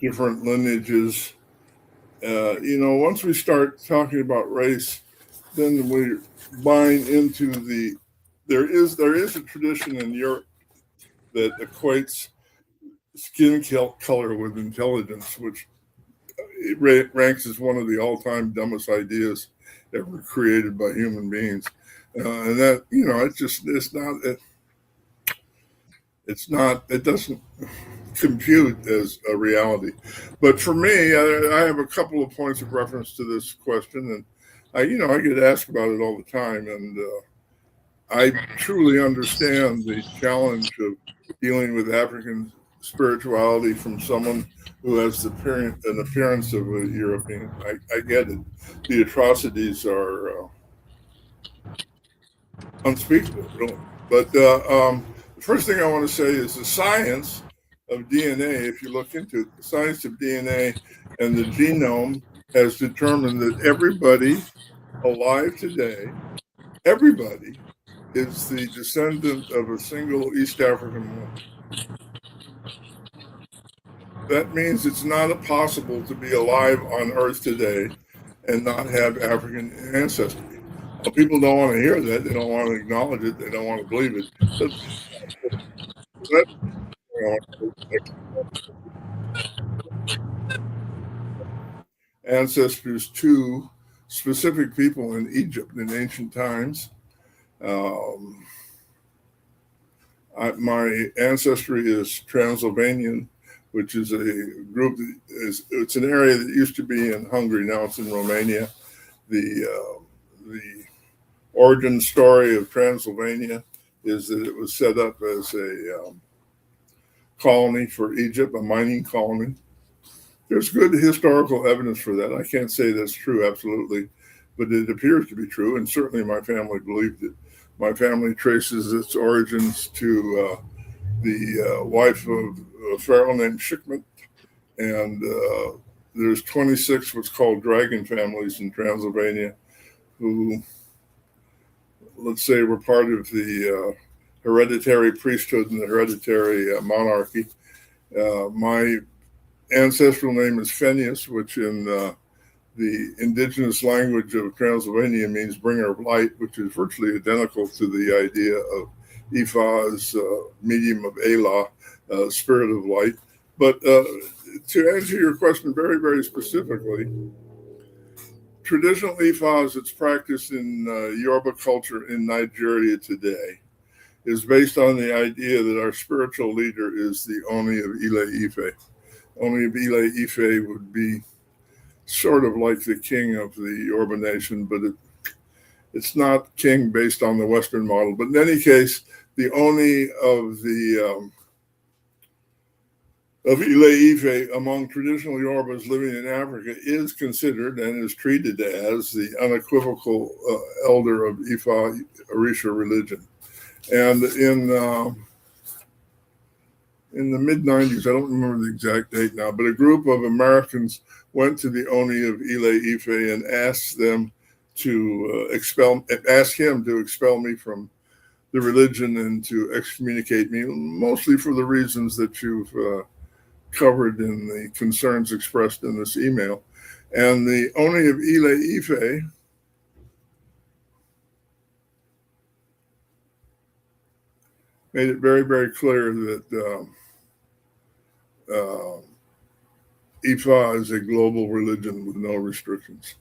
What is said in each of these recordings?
different lineages. Once we start talking about race, then we bind into there is a tradition in Europe that equates skin color with intelligence, which it ranks as one of the all-time dumbest ideas ever created by human beings. And that, it doesn't compute as a reality. But for me, I have a couple of points of reference to this question, and I get asked about it all the time, and I truly understand the challenge of dealing with African spirituality from someone who has an appearance of a European. I get it. The atrocities are unspeakable, really. But the first thing I want to say is the science of DNA, if you look into it, the science of DNA and the genome has determined that everybody alive today, everybody is the descendant of a single East African woman. That means it's not possible to be alive on Earth today and not have African ancestry. Well, people don't want to hear that. They don't want to acknowledge it. They don't want to believe it. Ancestors to specific people in Egypt in ancient times. My ancestry is Transylvanian, which is a group it's an area that used to be in Hungary. Now it's in Romania. The origin story of Transylvania is that it was set up as a colony for Egypt, a mining colony. There's good historical evidence for that. I can't say that's true, absolutely, but it appears to be true, and certainly my family believed it. My family traces its origins to the wife of a pharaoh named Shikmet, and there's 26 what's called dragon families in Transylvania who, let's say, were part of the hereditary priesthood and the hereditary monarchy. My ancestral name is Phineas, which in the indigenous language of Transylvania means bringer of light, which is virtually identical to the idea of Ifa's medium of Elah, spirit of light. But to answer your question very, very specifically, traditional Ifa, as it's practiced in Yoruba culture in Nigeria today, is based on the idea that our spiritual leader is the Oni of Ile Ife. Oni of Ile Ife would be sort of like the king of the Yoruba nation, but it's not king based on the Western model. But in any case, the Oni of the of Ile Ife among traditional Yorubas living in Africa is considered and is treated as the unequivocal elder of Ifa Orisha religion. And in the mid-90s, I don't remember the exact date now, but a group of Americans went to the Oni of Ile Ife and asked him to expel me from the religion and to excommunicate me, mostly for the reasons that you've covered in the concerns expressed in this email. And the Oni of Ile Ife made it very, very clear that Ifa is a global religion with no restrictions.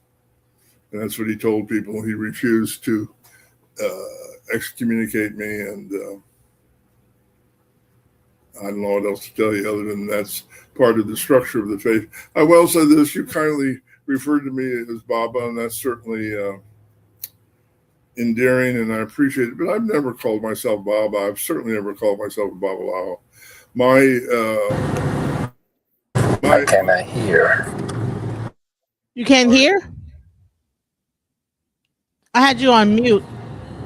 And that's what he told people. He refused to excommunicate me, and I don't know what else to tell you other than that's part of the structure of the faith. I will say this, you kindly referred to me as Baba, and that's certainly endearing, and I appreciate it, but I've never called myself Baba. I've certainly never called myself a Babalawo. I cannot hear. You can't hear? I had you on mute.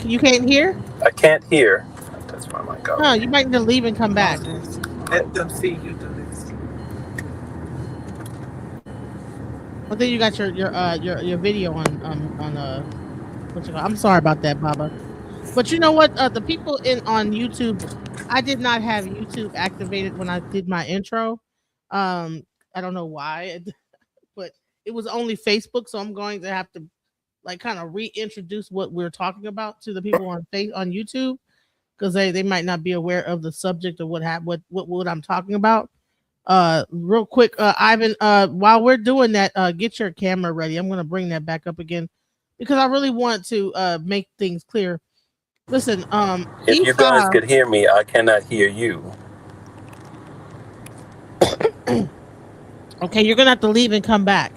You can't hear? I can't hear. That's my mic off. No, you might need to leave and come back. Let them see you do this. Well, then you got your video on what you call. I'm sorry about that, Baba. But you know what? The people on YouTube, I did not have YouTube activated when I did my intro. I don't know why, but it was only Facebook, so I'm going to have to like kind of reintroduce what we're talking about to the people on YouTube because they might not be aware of the subject of what I'm talking about. Real quick, Ivan, while we're doing that, get your camera ready. I'm gonna bring that back up again because I really want to make things clear. Listen, If you guys Ifa. could hear me, I cannot hear you. Okay, you're gonna have to leave and come back.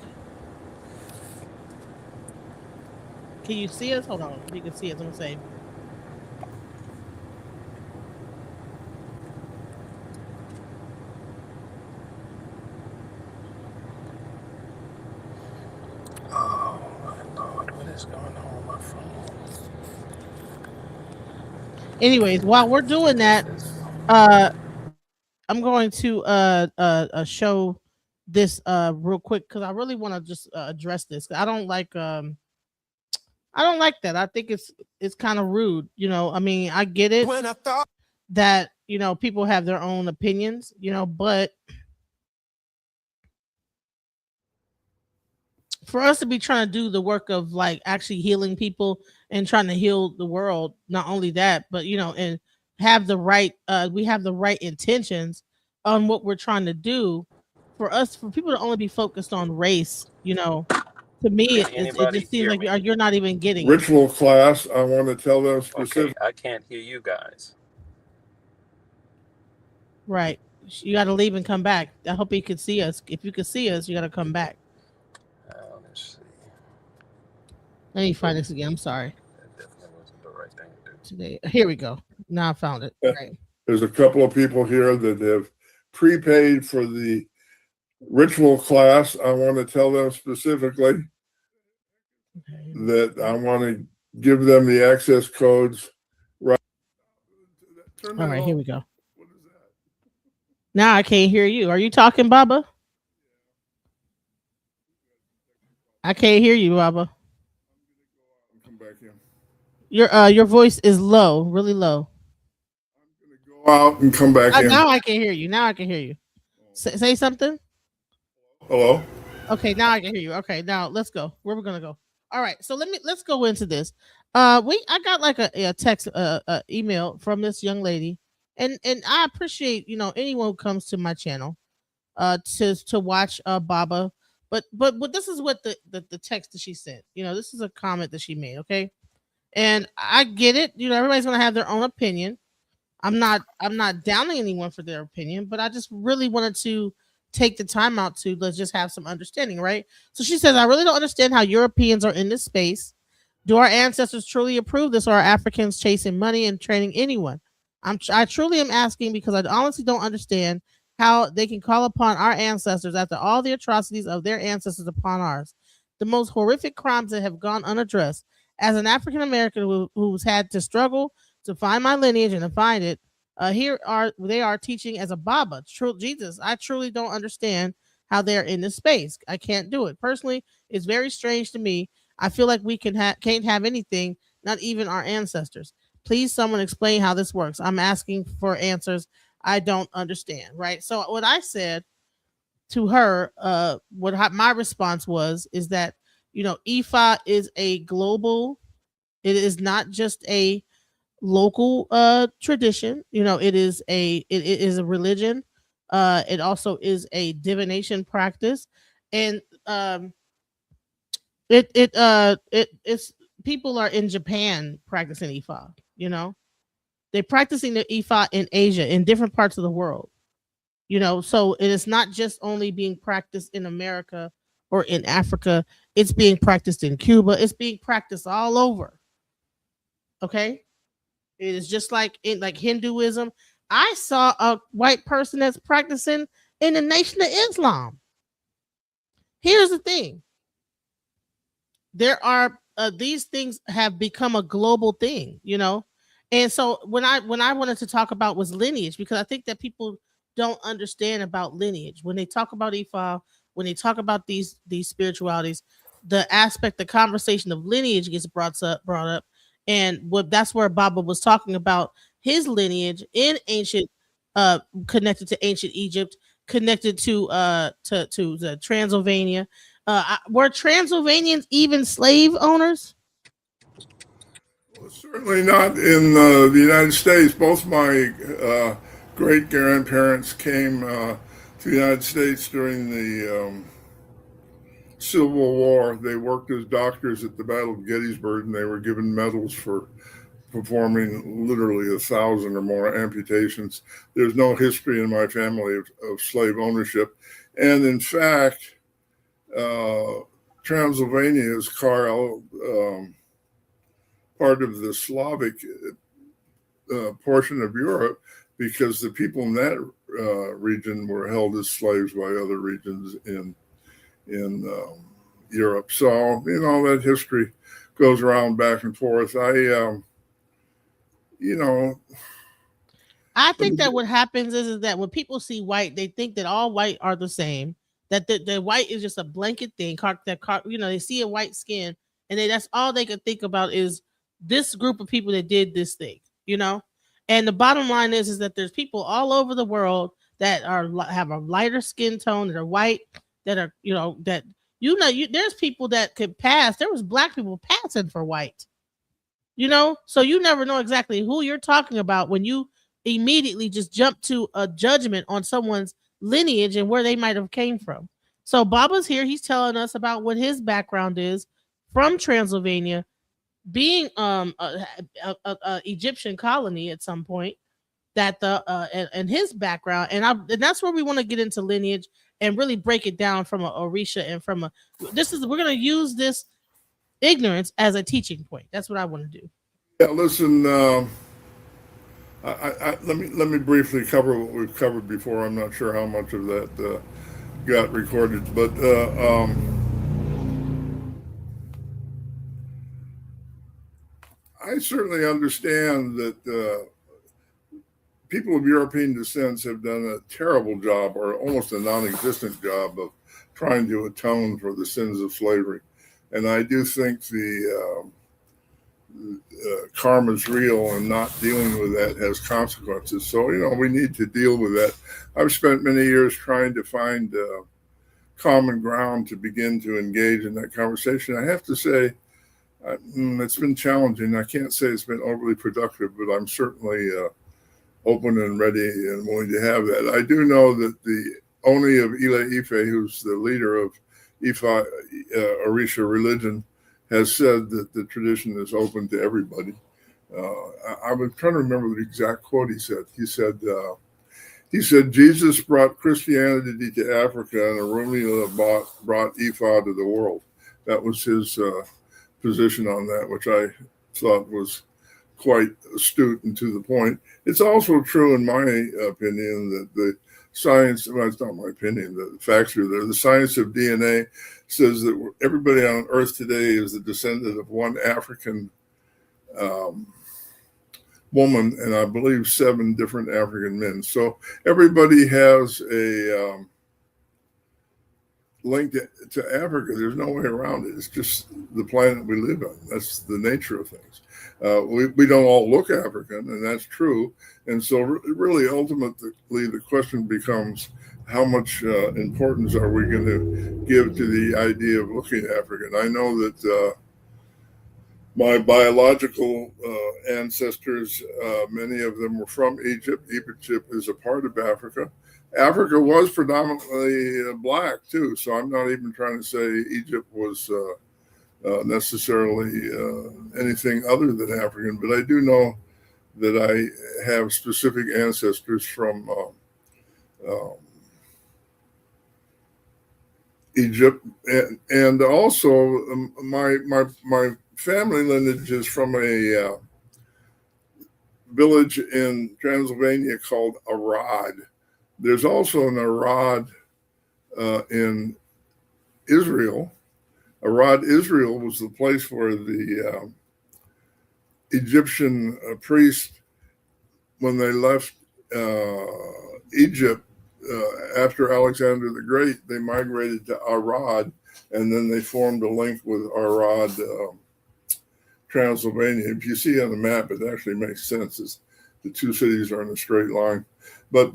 Can you see us? Hold on, if you can see us, I'm gonna say. Oh my Lord, what is going on with my phone? Anyways, while we're doing that, I'm going to show this real quick because I really want to just address this. I don't like that. I think it's kind of rude. You know, I mean, I get it that people have their own opinions. But for us to be trying to do the work of like actually healing people and trying to heal the world, not only that, but and have the right we have the right intentions on what we're trying to do. For people to only be focused on race, to me it just seems like you're not even getting ritual class. I want to tell them specifically. Okay, I can't hear you guys. Right. You got to leave and come back. I hope you can see us. If you can see us, you got to come back. Let's see. Let me find this again. I'm sorry. That definitely wasn't the right thing to do. Today, here we go. Now I found it. Right. There's a couple of people here that have prepaid for the ritual class. I want to tell them specifically that I want to give them the access codes. Right. All right, here we go. What is that? Now I can't hear you. Are you talking, Baba? I can't hear you, Baba. Come back in. Your voice is low, really low. I'm gonna go out and come back in. Now I can hear you. Now I can hear you. Say something. Hello. Okay, now I can hear you. Okay, now let's go. Where we're gonna go? All right, so let's go into this. I got like a text, email from this young lady, and I appreciate anyone who comes to my channel, to watch Baba, but this is what the text that she sent. This is a comment that she made. Okay, and I get it. Everybody's gonna have their own opinion. I'm not downing anyone for their opinion, but I just really wanted to take the time out to let's just have some understanding, right? So she says, I really don't understand how Europeans are in this space. Do our ancestors truly approve this, or are Africans chasing money and training anyone? I truly am asking because I honestly don't understand how they can call upon our ancestors after all the atrocities of their ancestors upon ours, the most horrific crimes that have gone unaddressed. As an African American who's had to struggle to find my lineage and to find it, they are teaching as a Baba. Jesus, I truly don't understand how they're in this space. I can't do it. Personally, it's very strange to me. I feel like we can't have anything, not even our ancestors. Please, someone explain how this works. I'm asking for answers. I don't understand. Right. So what I said to her, my response is that Ifa is a global. It is not just a local tradition. It is a religion. It also is a divination practice, and it's people are in Japan practicing Ifa. They're practicing the Ifa in Asia, in different parts of the world. So it is not just only being practiced in America or in Africa. It's being practiced in Cuba. It's being practiced all over. Okay. It is just like Hinduism. I saw a white person that's practicing in the Nation of Islam. Here's the thing. There are these things have become a global thing, and so when I wanted to talk about was lineage, because I think that people don't understand about lineage when they talk about Ifa, when they talk about these spiritualities, the conversation of lineage gets brought up. And that's where Baba was talking about his lineage in ancient, connected to ancient Egypt, connected to the Transylvania. Were Transylvanians even slave owners? Well, certainly not in the United States. Both my great grandparents came to the United States during the Civil War. They worked as doctors at the Battle of Gettysburg, and they were given medals for performing literally 1,000 or more amputations. There's no history in my family of slave ownership. And in fact, Transylvania is called part of the Slavic portion of Europe because the people in that region were held as slaves by other regions in Europe. So, that history goes around back and forth. I think that what happens is that when people see white, they think that all white are the same. That the white is just a blanket thing. They see a white skin, and that's all they can think about is this group of people that did this thing. And the bottom line is that there's people all over the world that have a lighter skin tone, that are white, that are there's people that could pass. There was black people passing for white. So you never know exactly who you're talking about when you immediately just jump to a judgment on someone's lineage and where they might have came from. So Baba's here. He's telling us about what his background is from Transylvania, being a Egyptian colony at some point. That and his background, and that's where we want to get into lineage and really break it down from a Orisha and from we're going to use this ignorance as a teaching point. That's what I want to do. Yeah, listen. Let me briefly cover what we've covered before. I'm not sure how much of that got recorded, but I certainly understand that people of European descent have done a terrible job, or almost a non-existent job, of trying to atone for the sins of slavery. And I do think the karma is real, and not dealing with that has consequences. So, we need to deal with that. I've spent many years trying to find common ground to begin to engage in that conversation. I have to say, it's been challenging. I can't say it's been overly productive, but I'm certainly open and ready and willing to have that. I do know that the Oni of Ile Ife, who's the leader of Ifa Orisha religion, has said that the tradition is open to everybody. I was trying to remember the exact quote he said. He said, Jesus brought Christianity to Africa and Orunmila brought Ifa to the world. That was his position on that, which I thought was quite astute and to the point. It's also true, in my opinion, that the science, well, it's not my opinion, the facts are there. The science of DNA says that everybody on Earth today is the descendant of one African woman, and I believe 7 different African men. So everybody has a link to Africa. There's no way around it. It's just the planet we live on. That's the nature of things. We don't all look African, and that's true. And so really, ultimately, the question becomes, how much importance are we going to give to the idea of looking African? I know that my biological ancestors, many of them were from Egypt. Egypt is a part of Africa. Africa was predominantly black too, so I'm not even trying to say Egypt was necessarily anything other than African, but I do know that I have specific ancestors from Egypt, and also my family lineage is from a village in Transylvania called Arad. There's also an Arad in Israel. Arad, Israel was the place where the Egyptian priests, when they left Egypt after Alexander the Great, they migrated to Arad, and then they formed a link with Arad, Transylvania. If you see on the map, it actually makes sense. The 2 cities are in a straight line. But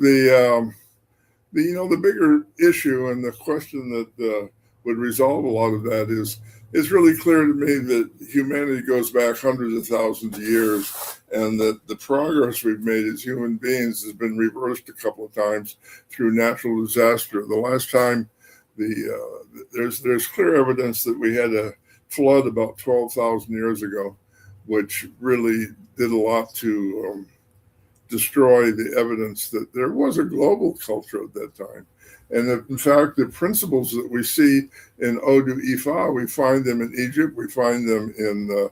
the bigger issue and the question that would resolve a lot of that is it's really clear to me that humanity goes back hundreds of thousands of years, and that the progress we've made as human beings has been reversed a couple of times through natural disaster. The last time there's clear evidence that we had a flood about 12,000 years ago, which really did a lot to destroy the evidence that there was a global culture at that time. And in fact, the principles that we see in Odu Ifa, we find them in Egypt, we find them in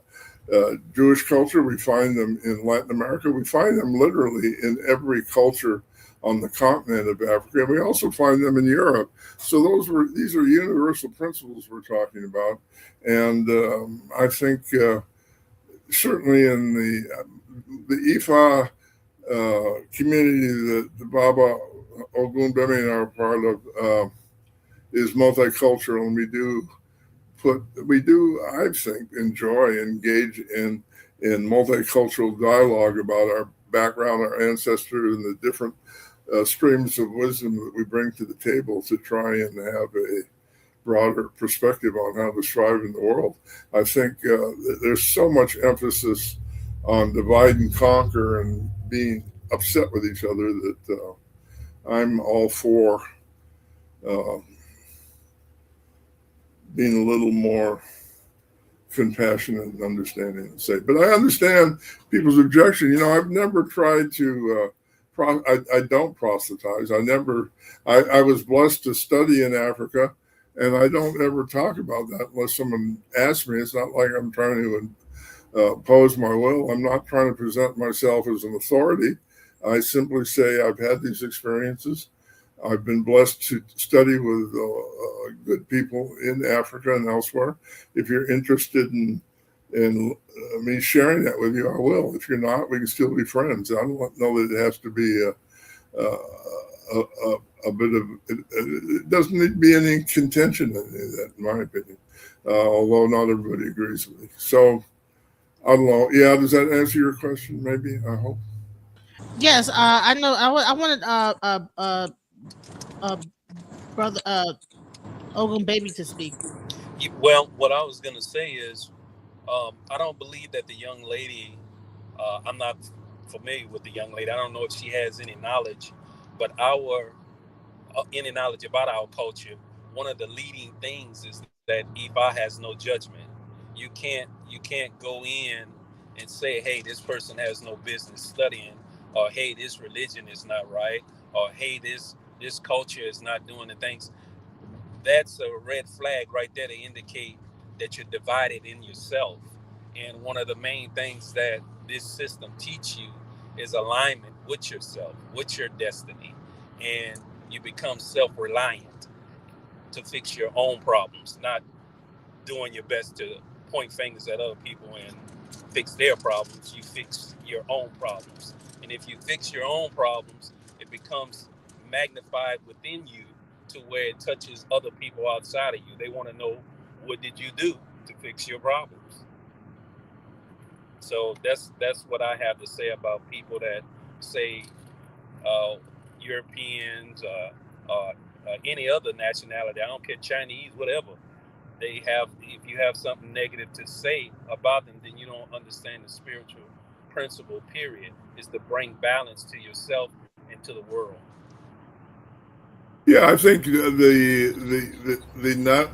Jewish culture, we find them in Latin America, we find them literally in every culture on the continent of Africa. And we also find them in Europe. So these are universal principles we're talking about. And I think certainly in the Ifa community that the Baba Ogun Bbemi and I are part of is multicultural, and we do, I think, engage in multicultural dialogue about our background, our ancestors, and the different streams of wisdom that we bring to the table to try and have a broader perspective on how to strive in the world. I think there's so much emphasis on divide and conquer and being upset with each other that I'm all for being a little more compassionate and understanding and safe. But I understand people's objection. I've never tried to I don't proselytize. I was blessed to study in Africa, and I don't ever talk about that unless someone asks me. It's not like I'm trying to oppose my will. I'm not trying to present myself as an authority. I simply say I've had these experiences. I've been blessed to study with good people in Africa and elsewhere. If you're interested in me sharing that with you, I will. If you're not, we can still be friends. I don't know that it has to be a bit of. It doesn't need to be any contention in that, in my opinion. Although not everybody agrees with me. So I don't know. Yeah, does that answer your question? Maybe, I hope. Yes, I know. I wanted brother Ogun Baby to speak. Well, what I was gonna say is, I don't believe that the young lady. I'm not familiar with the young lady. I don't know if she has any knowledge, but any knowledge about our culture. One of the leading things is that Ifa has no judgment. You can't go in and say, hey, this person has no business studying, or hey, this religion is not right, or hey, this culture is not doing the things. That's a red flag right there to indicate that you're divided in yourself. And one of the main things that this system teach you is alignment with yourself, with your destiny. And you become self-reliant to fix your own problems, not doing your best to point fingers at other people and fix their problems. You fix your own problems. And if you fix your own problems, it becomes magnified within you to where it touches other people outside of you. They want to know, what did you do to fix your problems? So that's what I have to say about people that say Europeans, any other nationality. I don't care, Chinese, whatever. They have. If you have something negative to say about them, then you don't understand the spiritual principle. Period, is to bring balance to yourself and to the world. Yeah, I think the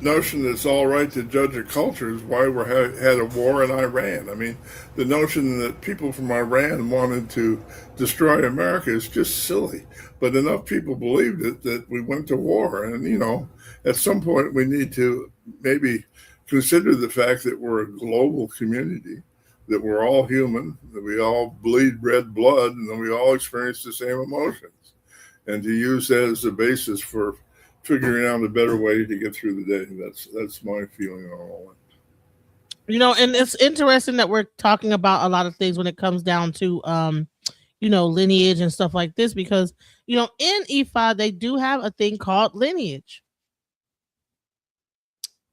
notion that it's all right to judge a culture is why we had a war in Iran. I mean, the notion that people from Iran wanted to destroy America is just silly. But enough people believed it that we went to war. And, at some point we need to maybe consider the fact that we're a global community, that we're all human, that we all bleed red blood, and that we all experience the same emotions. And to use that as a basis for figuring out a better way to get through the day. That's my feeling on all that. And it's interesting that we're talking about a lot of things when it comes down to lineage and stuff like this, because in Ifa they do have a thing called lineage.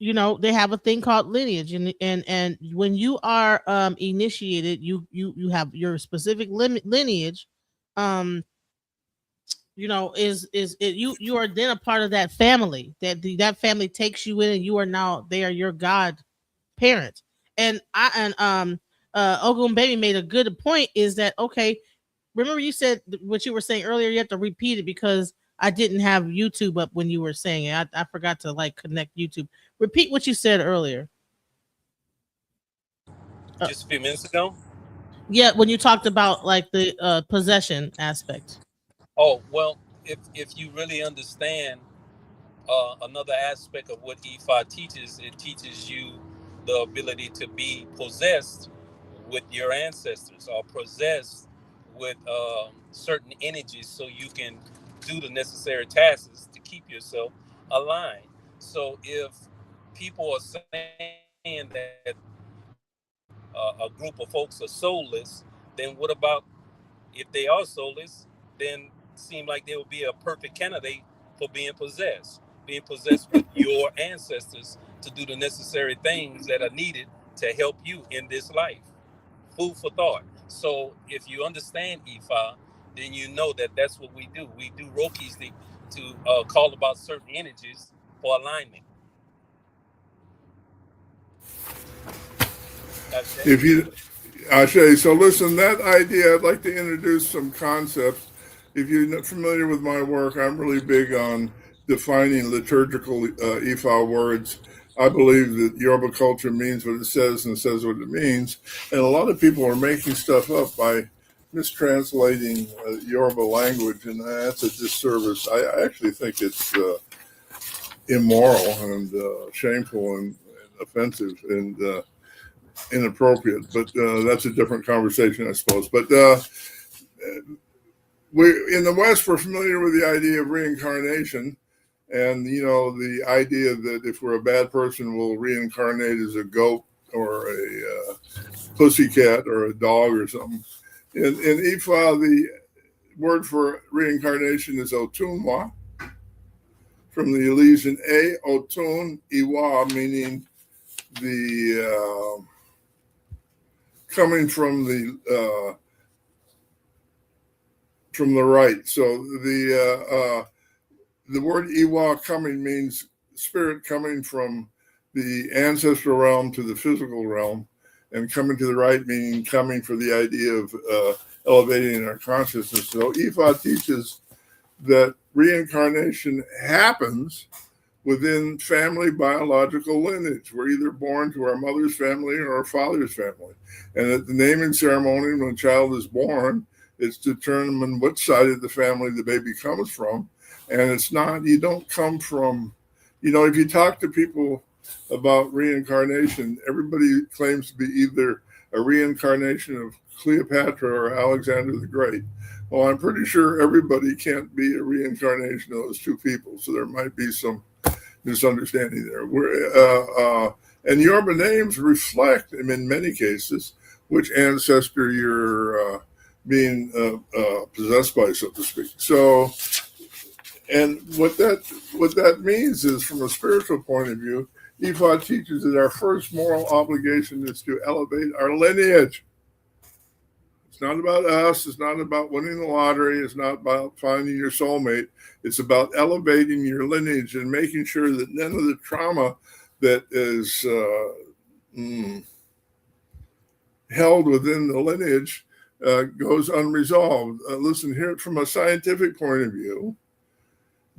They have a thing called lineage, and when you are initiated, you have your specific lineage. is it, you are then a part of that family, that family takes you in, and you are now, they are your god parent. And Ogun Baby made a good point, is that okay, remember you said what you were saying earlier, you have to repeat it because I didn't have YouTube up when you were saying it. I forgot to like connect YouTube. Repeat what you said earlier. Just a few minutes ago. Yeah, when you talked about like the possession aspect. Oh well, if you really understand another aspect of what Ifa teaches, it teaches you the ability to be possessed with your ancestors, or possessed with certain energies, so you can do the necessary tasks to keep yourself aligned. So if people are saying that a group of folks are soulless, then what about, if they are soulless, then seem like they would be a perfect candidate for being possessed with your ancestors to do the necessary things that are needed to help you in this life. Food for thought. So if you understand Ifa, then you know that that's what we do. We do Rokis to call about certain energies for alignment. That's If you, Ashe, so listen, that idea, I'd like to introduce some concepts. If you're not familiar with my work, I'm really big on defining liturgical Ifa words. I believe that Yoruba culture means what it says and says what it means. And a lot of people are making stuff up by mistranslating Yoruba language, and that's a disservice. I actually think it's immoral and shameful and offensive and inappropriate, but that's a different conversation, I suppose. But we in the West, we're familiar with the idea of reincarnation, and the idea that if we're a bad person, we'll reincarnate as a goat or a pussycat or a dog or something. In Ifa, the word for reincarnation is Otunwa, from the Elysian Otun Iwa, meaning the coming from the right. So the word Iwa coming means spirit coming from the ancestral realm to the physical realm, and coming to the right meaning coming for the idea of elevating our consciousness. So Ifa teaches that reincarnation happens within family biological lineage. We're either born to our mother's family or our father's family. And at the naming ceremony, when a child is born, it's determined which side of the family the baby comes from. And it's not, you don't come from, if you talk to people about reincarnation, everybody claims to be either a reincarnation of Cleopatra or Alexander the Great. Well, I'm pretty sure everybody can't be a reincarnation of those two people. So there might be some misunderstanding there. And Yoruba names reflect, in many cases, which ancestor you're being possessed by, so to speak. So, and what that means is, from a spiritual point of view, Ifa teaches that our first moral obligation is to elevate our lineage. It's not about us. It's not about winning the lottery. It's not about finding your soulmate. It's about elevating your lineage and making sure that none of the trauma that is held within the lineage goes unresolved. Listen, here from a scientific point of view,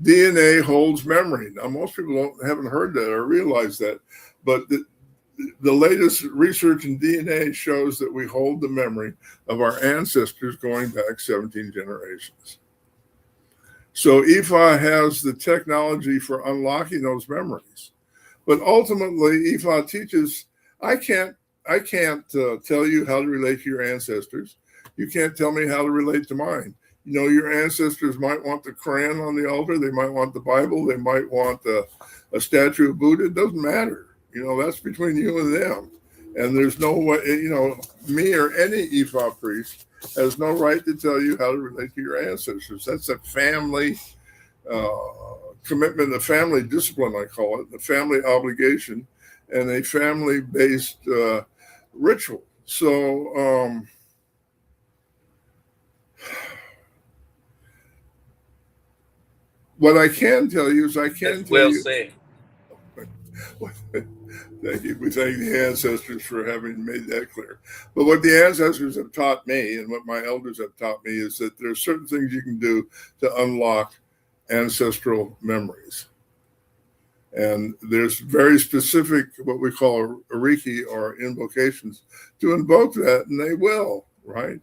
DNA holds memory. Now, most people haven't heard that or realized that, but the latest research in DNA shows that we hold the memory of our ancestors going back 17 generations. So Ifa has the technology for unlocking those memories. But ultimately, Ifa teaches, I can't tell you how to relate to your ancestors. You can't tell me how to relate to mine. Your ancestors might want the Quran on the altar. They might want the Bible. They might want a statue of Buddha. It doesn't matter. That's between you and them. And there's no way, me or any Ifa priest has no right to tell you how to relate to your ancestors. That's a family commitment, a family discipline, I call it, a family obligation, and a family-based ritual. So what I can tell you is That's well said. Thank you. We thank the ancestors for having made that clear. But what the ancestors have taught me and what my elders have taught me is that there are certain things you can do to unlock ancestral memories. And there's very specific, what we call Reiki or invocations to invoke that, and they will, right?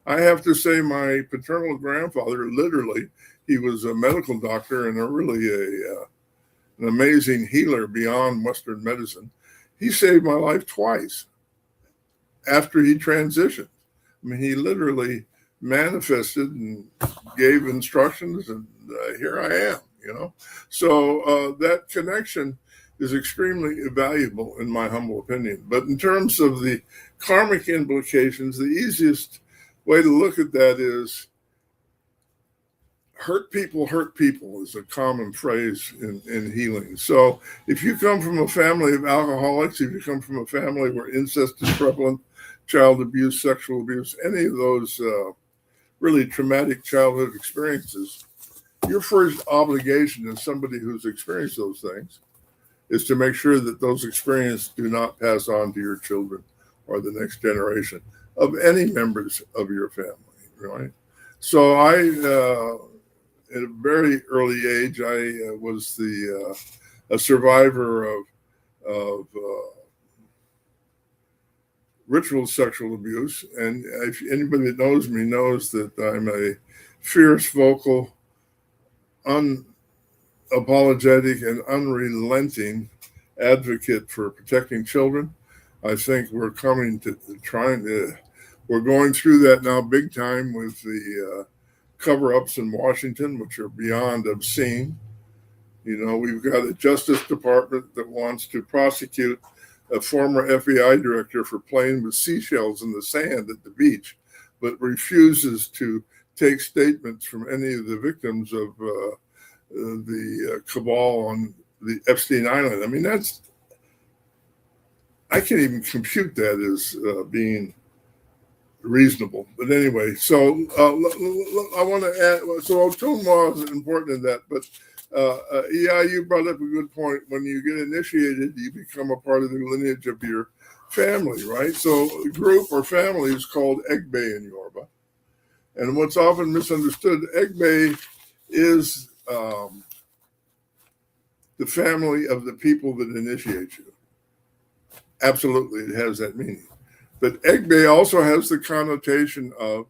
I have to say my paternal grandfather, literally, he was a medical doctor and an amazing healer beyond Western medicine. He saved my life twice after he transitioned. I mean, he literally manifested and gave instructions, and here I am, you know. So that connection is extremely valuable in my humble opinion. But in terms of the karmic implications, the easiest way to look at that is hurt people is a common phrase in healing. So if you come from a family of alcoholics, if you come from a family where incest is prevalent, child abuse, sexual abuse, any of those really traumatic childhood experiences, your first obligation as somebody who's experienced those things is to make sure that those experiences do not pass on to your children or the next generation of any members of your family, right? So at a very early age, I was a survivor of ritual sexual abuse. And if anybody that knows me knows that I'm a fierce, vocal, unapologetic, and unrelenting advocate for protecting children. I think we're coming to we're going through that now big time with the cover-ups in Washington, which are beyond obscene. You know, we've got a Justice Department that wants to prosecute a former FBI director for playing with seashells in the sand at the beach, but refuses to take statements from any of the victims of the cabal on the Epstein Island. I mean, I can't even compute that as being reasonable. But anyway, so I want to add, so Tonwa is important in that, but yeah, you brought up a good point. When you get initiated, you become a part of the lineage of your family, right? So a group or family is called Egbe in Yoruba. And what's often misunderstood, Egbe is the family of the people that initiate you. Absolutely, it has that meaning. But Egbe also has the connotation of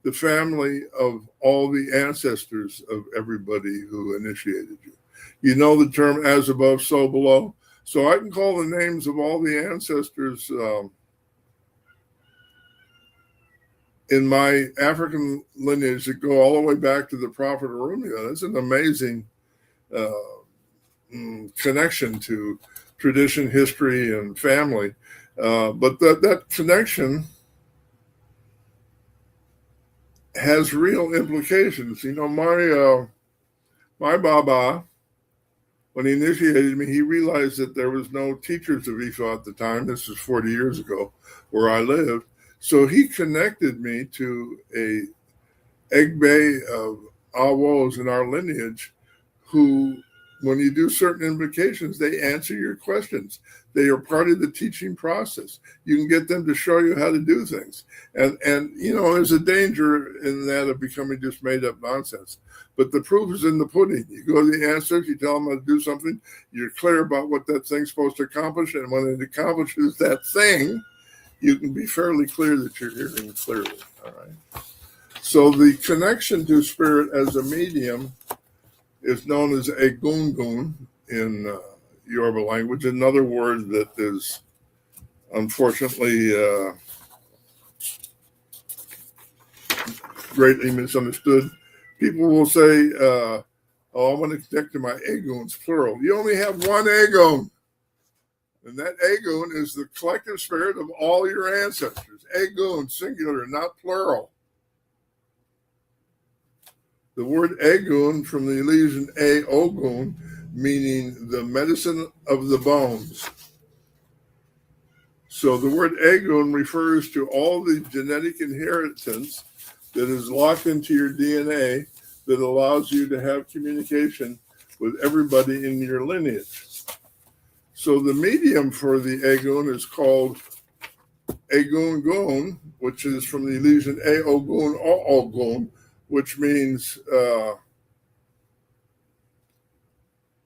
the family of all the ancestors of everybody who initiated you. You know the term as above, so below. So I can call the names of all the ancestors in my African lineage that go all the way back to the Prophet Arumia. That's an amazing connection to tradition, history, and family. But that connection has real implications. You know, my Baba, when he initiated me, he realized that there was no teachers of Ifa at the time. This is 40 years ago, where I lived. So he connected me to a Egbe of Awos in our lineage who, when you do certain invocations, they answer your questions. They are part of the teaching process. You can get them to show you how to do things. And you know, there's a danger in that of becoming just made up nonsense. But the proof is in the pudding. You go to the answers, you tell them how to do something, you're clear about what that thing's supposed to accomplish, and when it accomplishes that thing, you can be fairly clear that you're hearing clearly. All right. So the connection to spirit as a medium is known as Egungun in Yoruba language, another word that is unfortunately greatly misunderstood. People will say, oh, I want to connect to my Eguns, plural. You only have one Egun. And that Egun is the collective spirit of all your ancestors. Egun, singular, not plural. The word Egun from the Elysian Ogun, meaning the medicine of the bones. So the word Egun refers to all the genetic inheritance that is locked into your DNA that allows you to have communication with everybody in your lineage. So the medium for the Egun is called Egungun, which is from the illusion Ogun Ogun, which means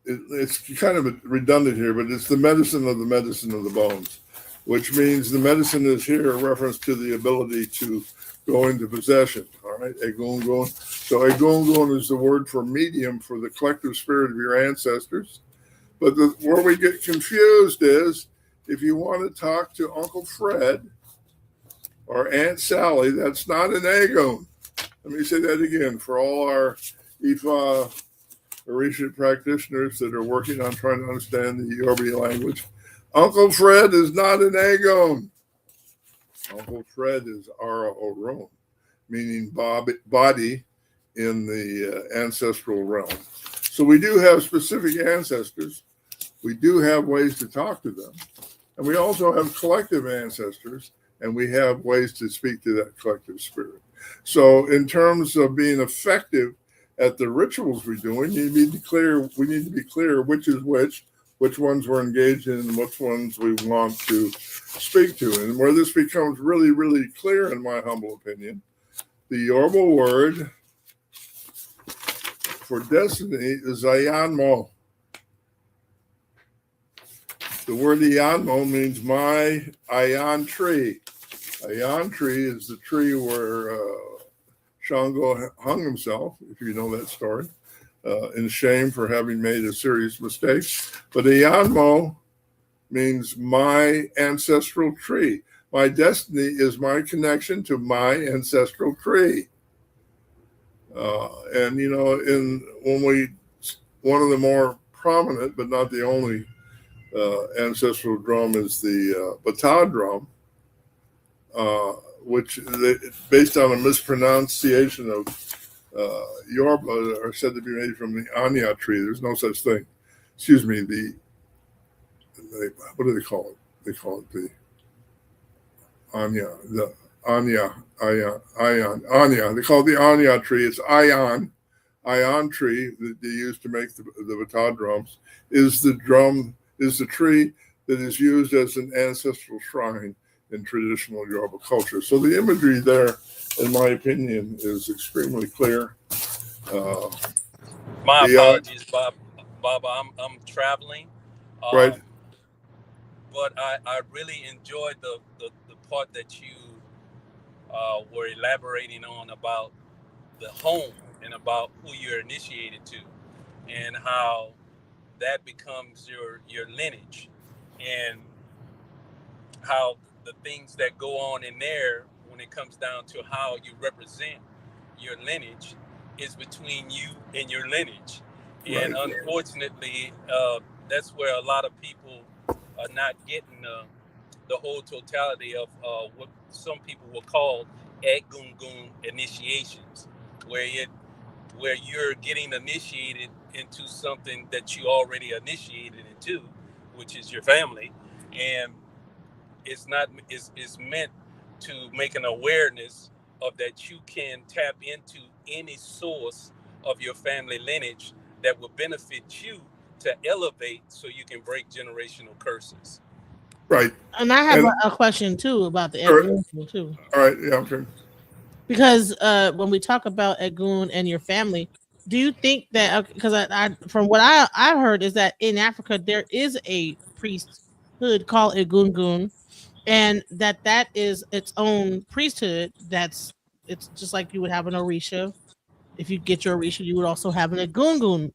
it's kind of redundant here, but it's the medicine of the bones, which means the medicine is here a reference to the ability to go into possession. All right, Egungun. So Egungun is the word for medium for the collective spirit of your ancestors. But where we get confused is if you want to talk to Uncle Fred or Aunt Sally, that's not an Egun. Let me say that again for all our Ifa Orisha practitioners that are working on trying to understand the Yoruba language. Uncle Fred is not an Egun. Uncle Fred is Ara Oron, meaning body in the ancestral realm. So we do have specific ancestors. We do have ways to talk to them. And we also have collective ancestors, and we have ways to speak to that collective spirit. So in terms of being effective at the rituals we're doing, we need to be clear which is which ones we're engaged in, and which ones we want to speak to. And where this becomes really, really clear, in my humble opinion, the Yoruba word for destiny is Ayanmo. The word Ayanmo means my Ayan tree. Ayan tree is the tree where Shango hung himself, if you know that story, in shame for having made a serious mistake. But Ayanmo means my ancestral tree. My destiny is my connection to my ancestral tree. And one of the more prominent, but not the only ancestral drum is the Bata drum, which based on a mispronunciation of Yoruba are said to be made from the Anya tree. There's no such thing. Excuse me, what do they call it? They call it the Anya, Anya. They call it the Anya tree. It's Ion tree that they use to make the Bata drums is the tree that is used as an ancestral shrine in traditional Yoruba culture. So the imagery there, in my opinion, is extremely clear. My apologies, Bob. I'm traveling. Right. But I really enjoyed the part that you were elaborating on about the home and about who you're initiated to and how that becomes your lineage and how the things that go on in there when it comes down to how you represent your lineage is between you and your lineage. Right. And unfortunately, that's where a lot of people are not getting the whole totality of what some people will call Egungun initiations, where you're getting initiated into something that you already initiated into, which is your family, and it's meant to make an awareness of that you can tap into any source of your family lineage that will benefit you to elevate so you can break generational curses. Right. And I have a question too about the Egun too. All right. Yeah. Okay. Because when we talk about Egun and your family, do you think that because I from what I've heard is that in Africa there is a priesthood called Egungun, and that is its own priesthood. It's just like you would have an Orisha. If you get your Orisha, you would also have an Egungun,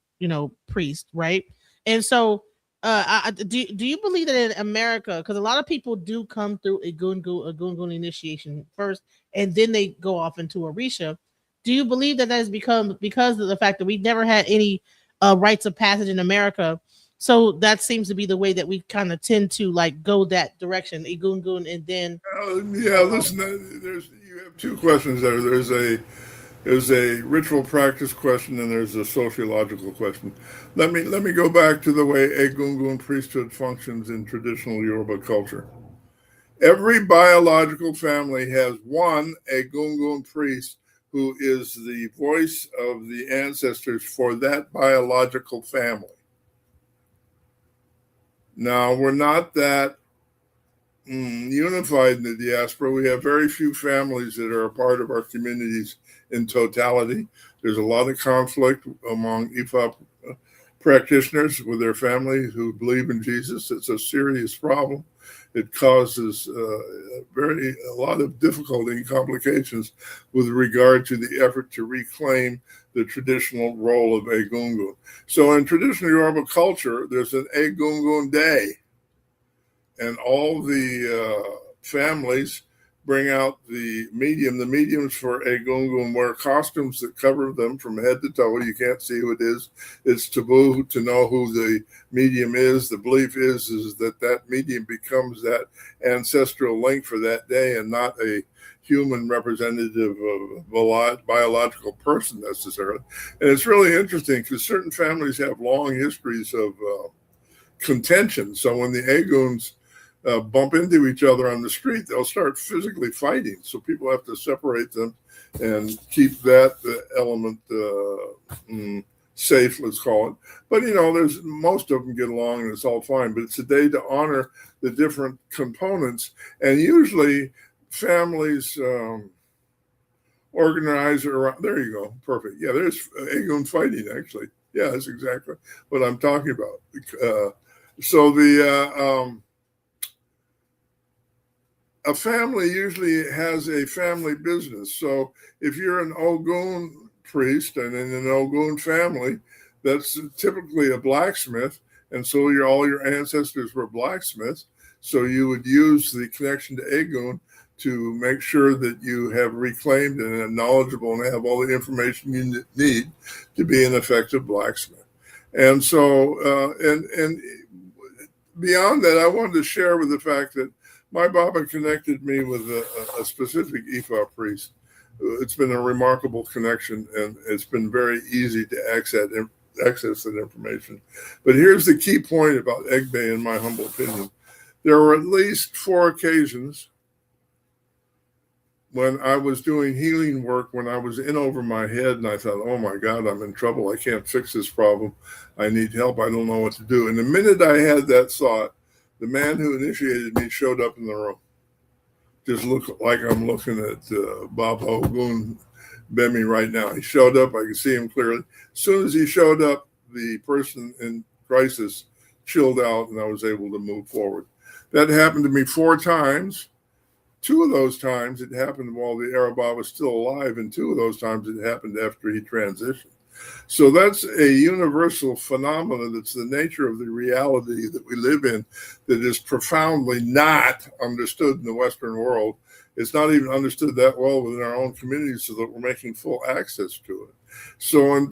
priest, right? And so, do you believe that in America, because a lot of people do come through Egungun initiation first, and then they go off into Orisha. Do you believe that has become because of the fact that we've never had any rites of passage in America? So that seems to be the way that we kind of tend to go that direction, Egungun, and then. Listen, you have two questions there. There's a ritual practice question and there's a sociological question. Let me go back to the way Egungun priesthood functions in traditional Yoruba culture. Every biological family has one Egungun priest who is the voice of the ancestors for that biological family. Now, we're not that unified in the diaspora. We have very few families that are a part of our communities in totality. There's a lot of conflict among Ifa practitioners with their families who believe in Jesus. It's a serious problem. It causes a lot of difficulty and complications with regard to the effort to reclaim the traditional role of Egungun. So in traditional Yoruba culture, there's an Egungun Day, and all the families bring out the medium. The mediums for Egungun wear costumes that cover them from head to toe. You can't see who it is. It's taboo to know who the medium is. The belief is that that medium becomes that ancestral link for that day and not a human representative of a biological person necessarily. And it's really interesting because certain families have long histories of contention. So when the Eguns bump into each other on the street, they'll start physically fighting. So people have to separate them and keep that element safe, let's call it. But there's most of them get along and it's all fine. But it's a day to honor the different components, and usually families organize around. There you go, perfect. Yeah, there's Egun fighting actually. Yeah, that's exactly what I'm talking about. So a family usually has a family business. So if you're an Ogun priest and in an Ogun family, that's typically a blacksmith. And so all your ancestors were blacksmiths. So you would use the connection to Egun to make sure that you have reclaimed and are knowledgeable and have all the information you need to be an effective blacksmith. And so, and beyond that, I wanted to share with the fact that my Baba connected me with a specific Ifa priest. It's been a remarkable connection, and it's been very easy to access that information. But here's the key point about Egbe, in my humble opinion. There were at least 4 occasions when I was doing healing work, when I was in over my head, and I thought, oh my God, I'm in trouble. I can't fix this problem. I need help. I don't know what to do. And the minute I had that thought, the man who initiated me showed up in the room. Just look like I'm looking at Baba Ogun Bbemi right now. He showed up. I could see him clearly. As soon as he showed up, the person in crisis chilled out, and I was able to move forward. That happened to me 4 times. 2 of those times it happened while the Arabah was still alive, and 2 of those times it happened after he transitioned. So that's a universal phenomenon. That's the nature of the reality that we live in, that is profoundly not understood in the Western world. It's not even understood that well within our own communities, so that we're making full access to it. So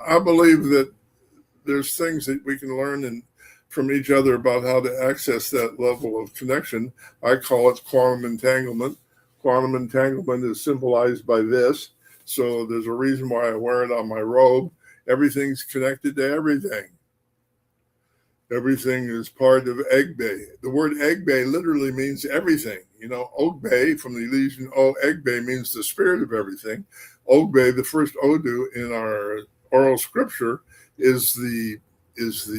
I believe that there's things that we can learn from each other about how to access that level of connection. I call it quantum entanglement. Quantum entanglement is symbolized by this. So there's a reason why I wear it on my robe. Everything's connected to everything. Everything is part of Egbe. The word Egbe literally means everything. Ogbe from the Lineage O Egbe means the spirit of everything. Ogbe, the first Odu in our oral scripture, is the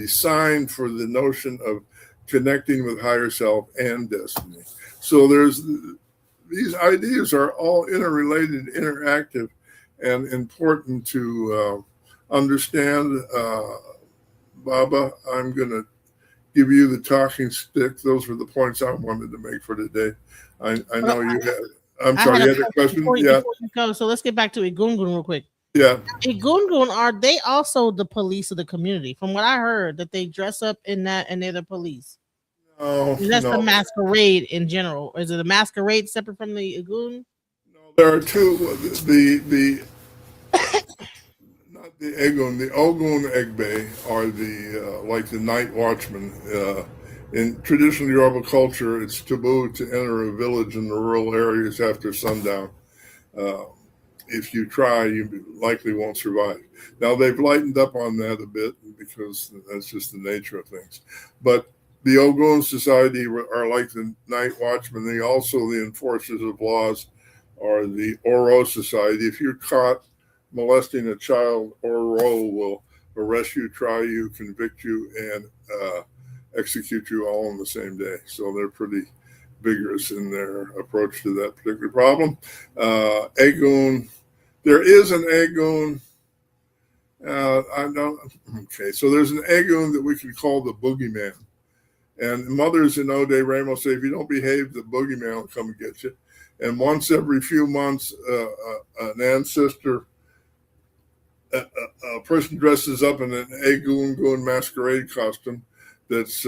sign for the notion of connecting with higher self and destiny. So these ideas are all interrelated, interactive, and important to understand. Baba, I'm going to give you the talking stick. Those were the points I wanted to make for today. I know you had. I'm sorry, you had a question? Before you go, so let's get back to Egungun real quick. Yeah. Egungun, are they also the police of the community? From what I heard, that they dress up in that and they're the police. No, that's the masquerade in general. Is it a masquerade separate from the Egun? No, there are 2. The not the Egun, the Ogun Egbe are the like the night watchmen. In traditional Yoruba culture, it's taboo to enter a village in the rural areas after sundown. If you try, you likely won't survive. Now, they've lightened up on that a bit because that's just the nature of things. But the Ogun society are like the night watchmen. They also the enforcers of laws or the Oro Society. If you're caught molesting a child, Oro will arrest you, try you, convict you, and execute you all on the same day. So they're pretty vigorous in their approach to that particular problem. Ogun, there is an Ogun. I don't. Okay, so there's an Ogun that we could call the boogeyman. And mothers in Ode Ramos say, if you don't behave, the boogeyman will come and get you. And once every few months, an ancestor, a person dresses up in an Ogun masquerade costume that's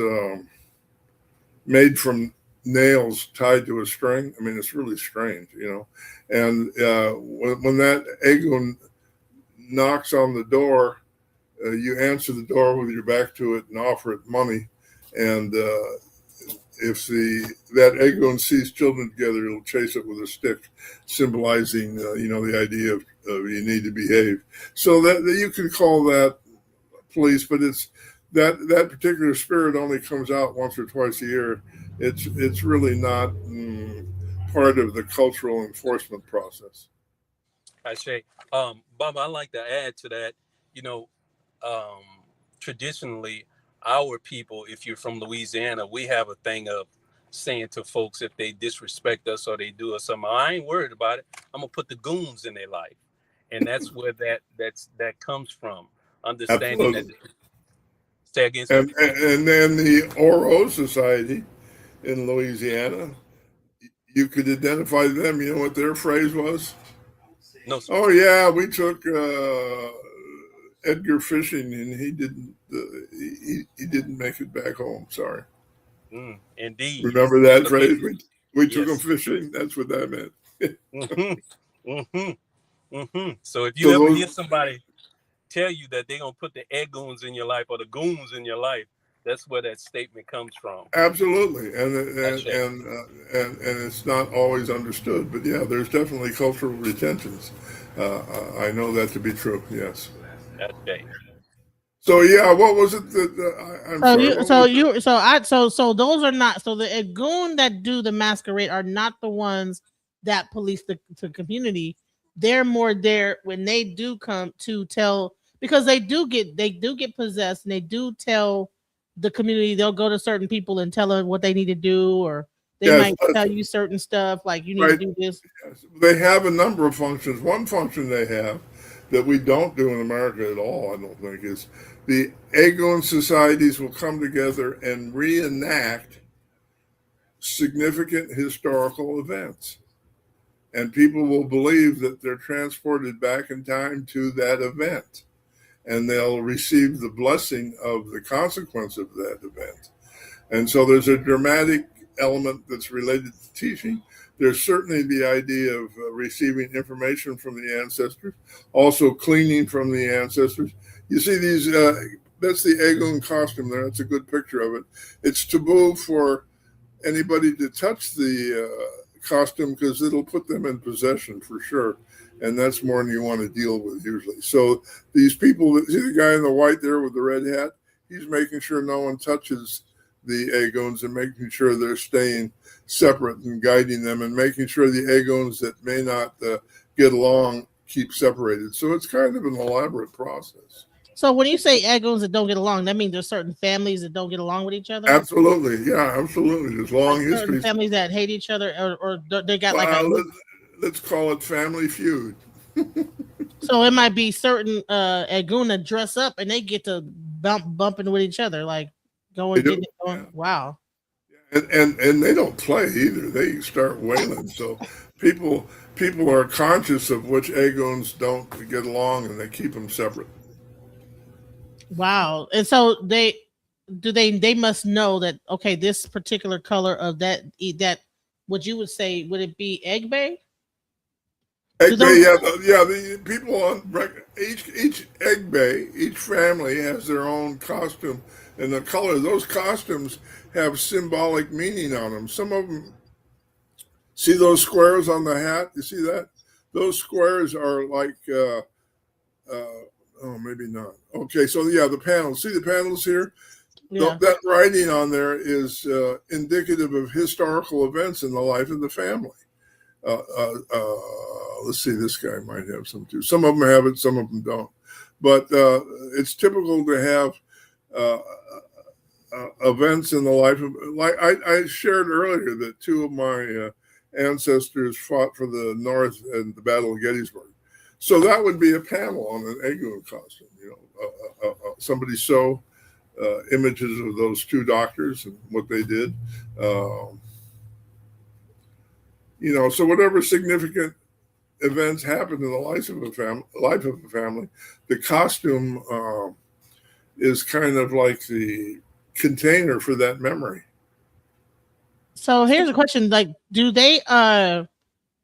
made from nails tied to a string. I mean, it's really strange, you know. And when that Ogun knocks on the door, you answer the door with your back to it and offer it money. And if that Ogun sees children together, it'll chase it with a stick, symbolizing, the idea of you need to behave. So that you can call that police, but it's that particular spirit only comes out once or twice a year. It's really not part of the cultural enforcement process. I say, Bob, I'd like to add to that. Traditionally, our people, if you're from Louisiana, we have a thing of saying to folks, if they disrespect us or they do us something, I ain't worried about it. I'm gonna put the goons in their life, and that's where that comes from. Understanding Absolutely. that. Say again. And then the Oro Society in Louisiana, you could identify them. You know what their phrase was? No, sir. Oh yeah, we took Edgar fishing, and he didn't make it back home. Sorry. Indeed. Remember that phrase? We took him Yes. fishing. That's what that meant. So if you ever hear somebody tell you that they're gonna put the Oguns in your life or the goons in your life, that's where that statement comes from. Absolutely, and it's not always understood, but yeah, there's definitely cultural retentions. I know that to be true. Yes. Okay. So yeah, what was it that So those are not, so the Ogun that do the masquerade are not the ones that police the community. They're more there when they do come to tell, because they do get possessed, and they do tell the community. They'll go to certain people and tell them what they need to do, or they might tell you certain stuff like you need to do this. Yes. They have a number of functions. One function they have that we don't do in America at all, I don't think, is the Ogun societies will come together and reenact significant historical events. And people will believe that they're transported back in time to that event. And they'll receive the blessing of the consequence of that event. And so there's a dramatic element that's related to teaching. There's certainly the idea of receiving information from the ancestors, also cleaning from the ancestors. You see these, that's the Ogun costume there. That's a good picture of it. It's taboo for anybody to touch the costume because it'll put them in possession for sure. And that's more than you want to deal with usually. So these people, see the guy in the white there with the red hat? He's making sure no one touches the Oguns and making sure they're staying separate and guiding them and making sure the Oguns that may not get along keep separated. So it's kind of an elaborate process. So when you say Oguns that don't get along, that means there's certain families that don't get along with each other? Absolutely. Yeah, absolutely. There's long history. Families that hate each other, or they got let's call it family feud. So it might be certain Ogun that dress up and they get to bumping with each other, like going. Yeah. Wow. And they don't play either. They start wailing. So people are conscious of which Oguns don't get along, and they keep them separate. Wow. And so they must know that, okay, this particular color of that what you would say, would it be Egbe? Yeah. The people on each Egbe, each family has their own costume, and the color of those costumes have symbolic meaning on them. Some of them, see those squares on the hat? You see that? Those squares are like, oh, maybe not. Okay, so yeah, the panels. See the panels here? Yeah. That writing on there is indicative of historical events in the life of the family. let's see, this guy might have some too. Some of them have it, some of them don't. But it's typical to have events in the life of, like I shared earlier that two of my ancestors fought for the North in the Battle of Gettysburg. So that would be a panel on an Egun costume. Somebody saw images of those two doctors and what they did. So whatever significant events happen in the life of a family, the costume is kind of like the container for that memory. So here's a question: like, do they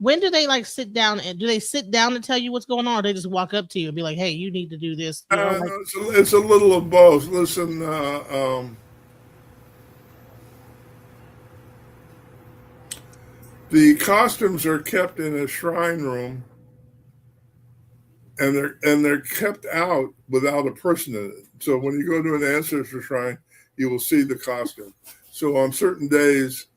when do they like sit down, and do they sit down and tell you what's going on, or they just walk up to you and be like, "Hey, you need to do this"? It's a little of both. Listen, the costumes are kept in a shrine room, and they're kept out without a person in it. So when you go to an ancestor shrine, you will see the costume. So on certain days,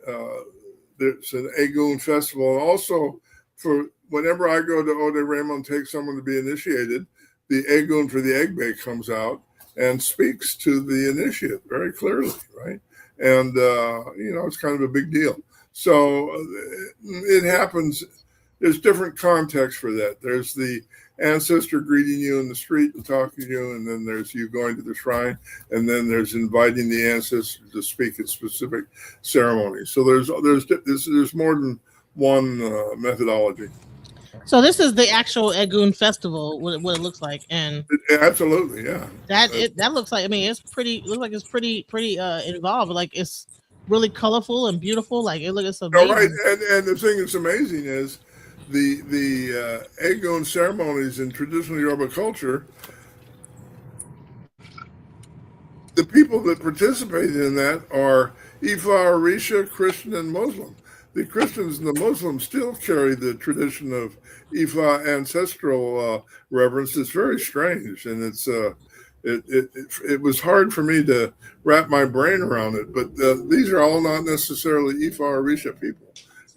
there's an Egun festival. And also, for whenever I go to Ode Raymond, take someone to be initiated, the Egun for the Egbe comes out and speaks to the initiate very clearly, right? And, it's kind of a big deal. So it happens. There's different contexts for that. There's the ancestor greeting you in the street and talking to you, and then there's you going to the shrine, and then there's inviting the ancestor to speak at specific ceremonies. So there's more than one methodology. So this is the actual Egun festival, what it looks like, and absolutely, yeah. That looks like, it's pretty. Looks like it's pretty involved. Like it's really colorful and beautiful. Like it looks amazing. All right, and the thing that's amazing is the Egun ceremonies in traditional Yoruba culture. The people that participated in that are Ifa, Orisha, Christian, and Muslim. The Christians and the Muslims still carry the tradition of Ifa ancestral reverence. It's very strange, and it was hard for me to wrap my brain around it. But these are all not necessarily Ifa or Orisha people,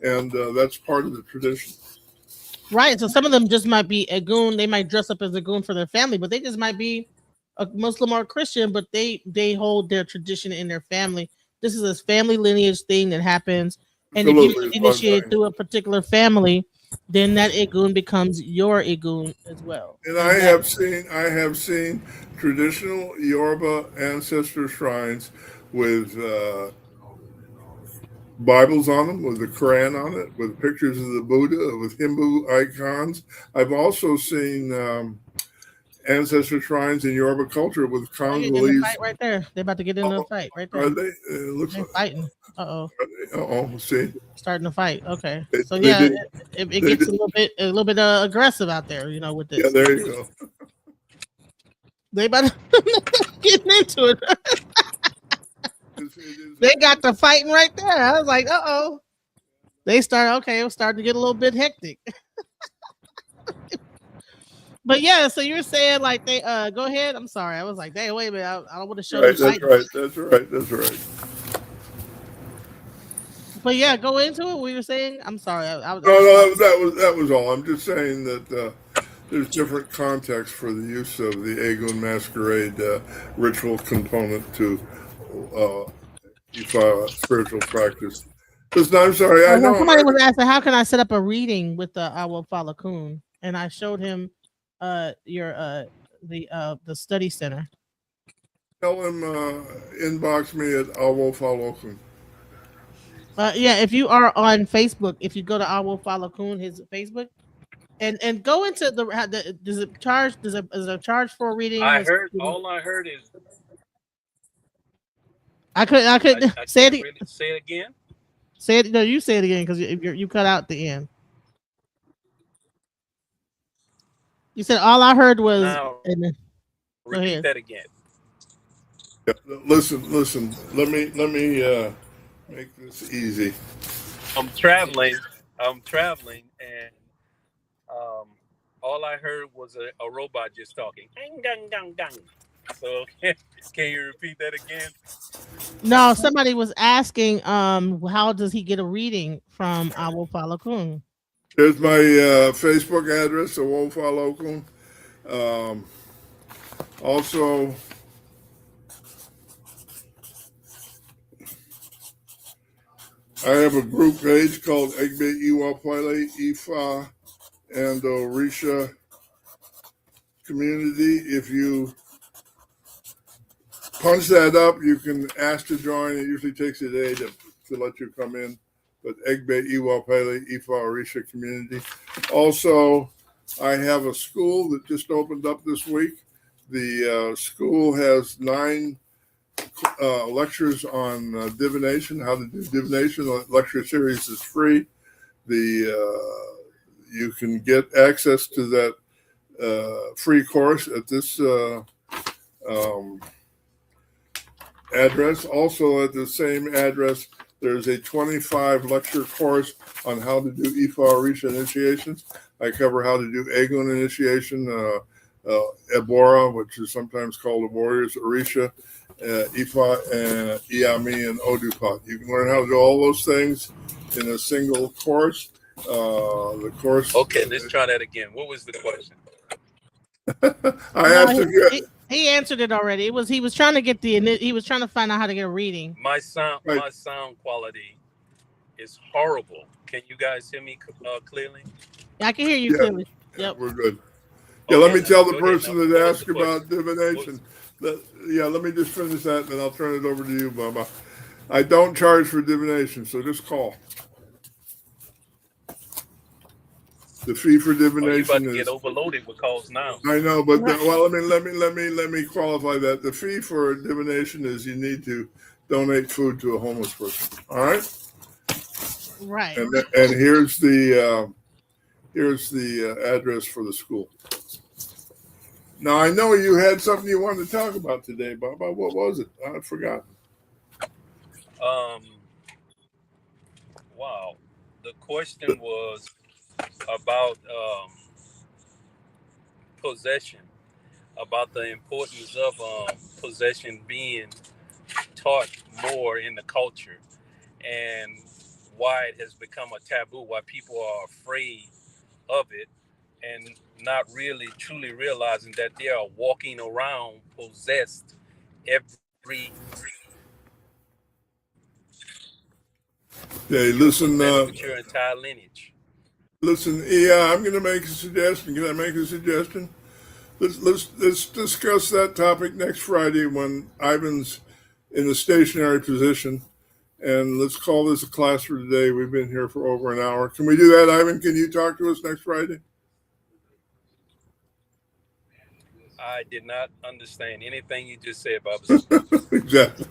and that's part of the tradition. Right. So some of them just might be Egun. They might dress up as Egun for their family, but they just might be a Muslim or a Christian, but they hold their tradition in their family. This is a family lineage thing that happens. And if you initiate through a particular family, then that Egun becomes your Egun as well. And I have seen traditional Yoruba ancestor shrines with Bibles on them, with the Quran on it, with pictures of the Buddha, with Hindu icons. I've also seen ancestor shrines in Yoruba culture with Congolese. Fight right there. They're about to get into a fight right there. Are they? They're fighting. See, starting to fight. Okay, so yeah, it gets a little bit aggressive out there, with this. Yeah, there you go. They about to getting into it. They got the fighting right there. I was like, They started. Okay, it was starting to get a little bit hectic. But yeah, so you were saying like they go ahead. I'm sorry. I was like, hey, wait a minute. I don't want to show you. That's right. But yeah, go into it. What you were saying? I'm sorry. That was all. I'm just saying that there's different contexts for the use of the Egun masquerade ritual component to Ifa spiritual practice. Listen, I'm sorry. I know somebody was asking, how can I set up a reading with the Awo Falokun? And I showed him the study center. Tell him inbox me at Awo Falokun. Yeah, if you are on Facebook, if you go to Awo Falokun, his Facebook, and go into does it charge? Is a charge for a reading? All I heard is I couldn't say it. Really say it again. Say it. No, you say it again because you cut out the end. You said all I heard was. Repeat that again. Yeah, listen. Let me make this easy. I'm traveling, and all I heard was a robot just talking. So can you repeat that again? No, somebody was asking, how does he get a reading from Awo Falokun? Here's my Facebook address, Awo Falokun. Also, I have a group page called Egbe Iwa Pele Ifa and Orisha Community. If you punch that up, you can ask to join. It usually takes a day to let you come in. But Egbe Iwa Pele Ifa Orisha Community. Also, I have a school that just opened up this week. The school has 9 lectures on divination, how to do divination. The lecture series is free. You can get access to that free course at this address. Also, at the same address, there's a 25 lecture course on how to do Ifa Orisha initiations. I cover how to do Ogun initiation, Ebora, which is sometimes called a warrior's Orisha, Ifa, and Iami, and Odupat. You can learn how to do all those things in a single course. The course. Okay, let's try that again. What was the question? He answered it already. He was trying to get he was trying to find out how to get a reading. My sound quality is horrible. Can you guys hear me clearly? I can hear you clearly. Yep, we're good. Yeah, let me tell the person that asked about divination. Let me just finish that, and then I'll turn it over to you, Bubba. I don't charge for divination, so just call. The fee for divination is get overloaded with calls now. I know, but let me qualify that. The fee for divination is you need to donate food to a homeless person. All right. Right. And here's the address for the school. Now I know you had something you wanted to talk about today, Baba. What was it? I forgot. Wow. The question was about possession, about the importance of possession being taught more in the culture, and why it has become a taboo, why people are afraid of it, and not really truly realizing that they are walking around possessed every. Okay, listen. With your entire lineage. Listen, I'm going to make a suggestion. Can I make a suggestion? Let's discuss that topic next Friday when Ivan's in the stationary position, and let's call this a class for today. We've been here for over an hour. Can we do that, Ivan? Can you talk to us next Friday? I did not understand anything you just said, Bob. Exactly.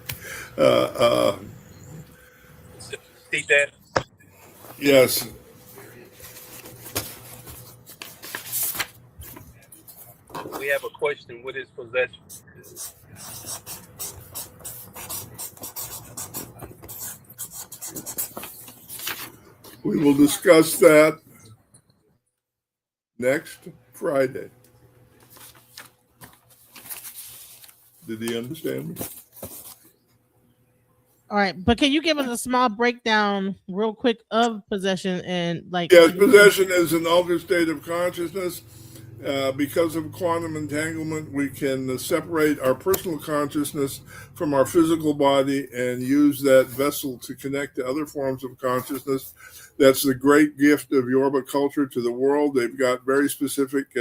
Repeat that. Yes. We have a question. What is possession? We will discuss that next Friday. Did he understand me? All right, but can you give us a small breakdown real quick of possession and Yes, possession is an altered state of consciousness. Because of quantum entanglement, we can separate our personal consciousness from our physical body and use that vessel to connect to other forms of consciousness. That's the great gift of Yoruba culture to the world. They've got very specific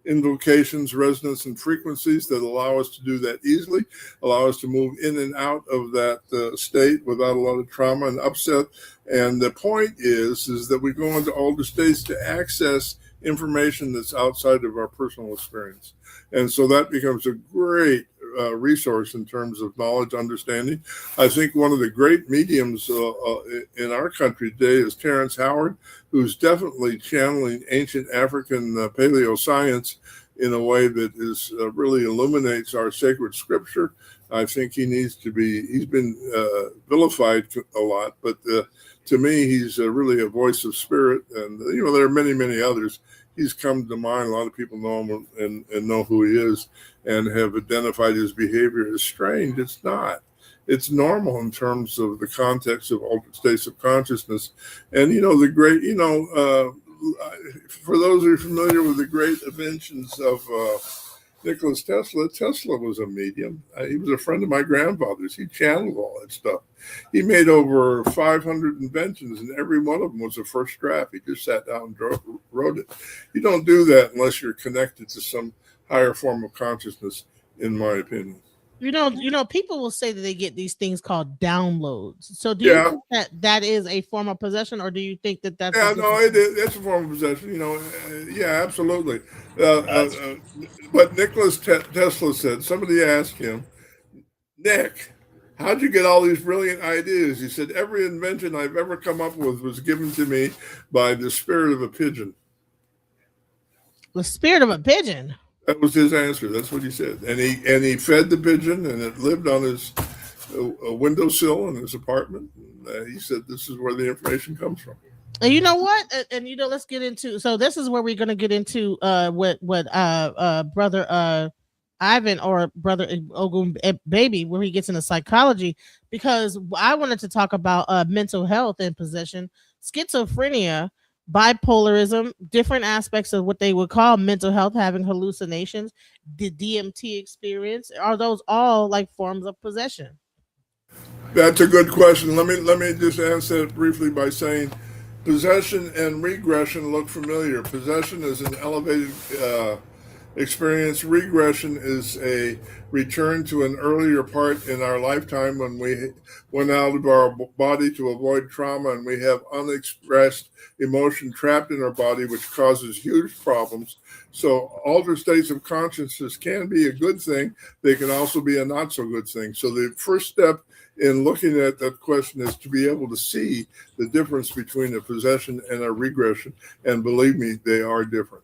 invocations, resonance, and frequencies that allow us to do that easily, allow us to move in and out of that state without a lot of trauma and upset. And the point is that we go into altered states to access information that's outside of our personal experience. And so that becomes a great resource in terms of knowledge, understanding. I think one of the great mediums in our country today is Terrence Howard, who's definitely channeling ancient African paleo science in a way that is really illuminates our sacred scripture. I think he's been vilified a lot, but to me, he's really a voice of spirit. And, there are many, many others. he's come to mind. A lot of people know him and know who he is and have identified his behavior as strange. It's not. It's normal in terms of the context of altered states of consciousness. And, the great, for those who are familiar with the great inventions of Nikola Tesla was a medium. He was a friend of my grandfather's. He channeled all that stuff. He made over 500 inventions, and every one of them was a first draft. He just sat down and wrote it. You don't do that unless you're connected to some higher form of consciousness, in my opinion. People will say that they get these things called downloads. So do you think that is a form of possession, or do you think that that's it's a form of possession? Yeah, absolutely. But Nikola Tesla said, somebody asked him, Nick, how'd you get all these brilliant ideas? He said, every invention I've ever come up with was given to me by the spirit of a pigeon. The spirit of a pigeon? That was his answer. That's what he said. And he fed the pigeon, and it lived on his windowsill in his apartment. He said, this is where the information comes from. And you know what? And let's get into. So this is where we're going to get into what brother Ivan or brother Ogun Bbemi, where he gets into psychology, because I wanted to talk about mental health and possession, schizophrenia, bipolarism, different aspects of what they would call mental health, having hallucinations, the DMT experience. Are those all like forms of possession? That's a good question. Let me just answer it briefly by saying possession and regression look familiar. Possession is an elevated experience. Regression is a return to an earlier part in our lifetime when we went out of our body to avoid trauma, and we have unexpressed emotion trapped in our body, which causes huge problems. So altered states of consciousness can be a good thing. They can also be a not so good thing. So the first step in looking at that question is to be able to see the difference between a possession and a regression. And believe me, they are different.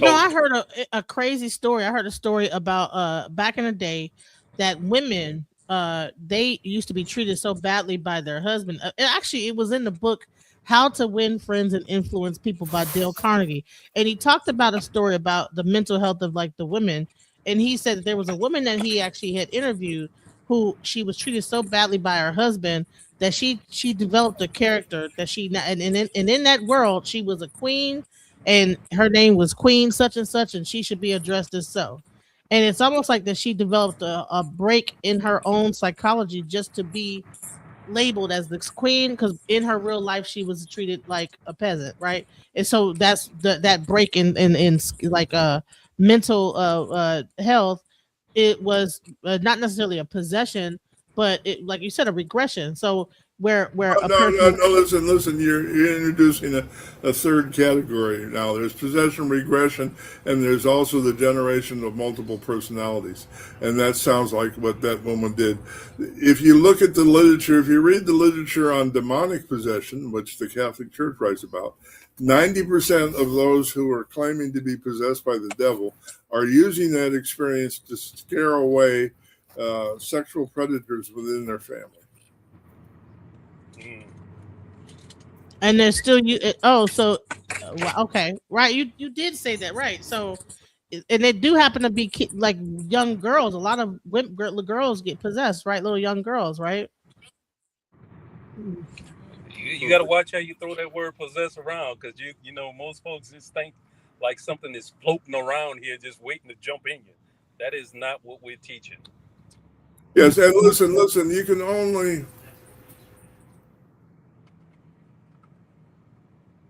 I heard a crazy story. I heard a story about back in the day that women they used to be treated so badly by their husband. Actually, it was in the book How to Win Friends and Influence People by Dale Carnegie, and he talked about a story about the mental health of like the women. And he said that there was a woman that he actually had interviewed who she was treated so badly by her husband that she developed a character that and in that world she was a queen, and her name was Queen such and such, and she should be addressed as so. And it's almost like that she developed a break in her own psychology just to be labeled as this queen, because in her real life she was treated like a peasant, right? And so that's that break in like mental health. It was not necessarily a possession, but it, like you said, a regression. So where listen, you're introducing a third category now. There's possession, regression, and there's also the generation of multiple personalities, and that sounds like what that woman did. If you look at the literature, if you read the literature on demonic possession, which the Catholic Church writes about, 90% of those who are claiming to be possessed by the devil are using that experience to scare away sexual predators within their family. And there's still okay, right? You did say that, right? So, and they do happen to be like young girls. A lot of girls get possessed, right? Little young girls, right? You got to watch how you throw that word possess around, because you know most folks just think like something is floating around here just waiting to jump in you. That is not what we're teaching. Yes, and listen, you can only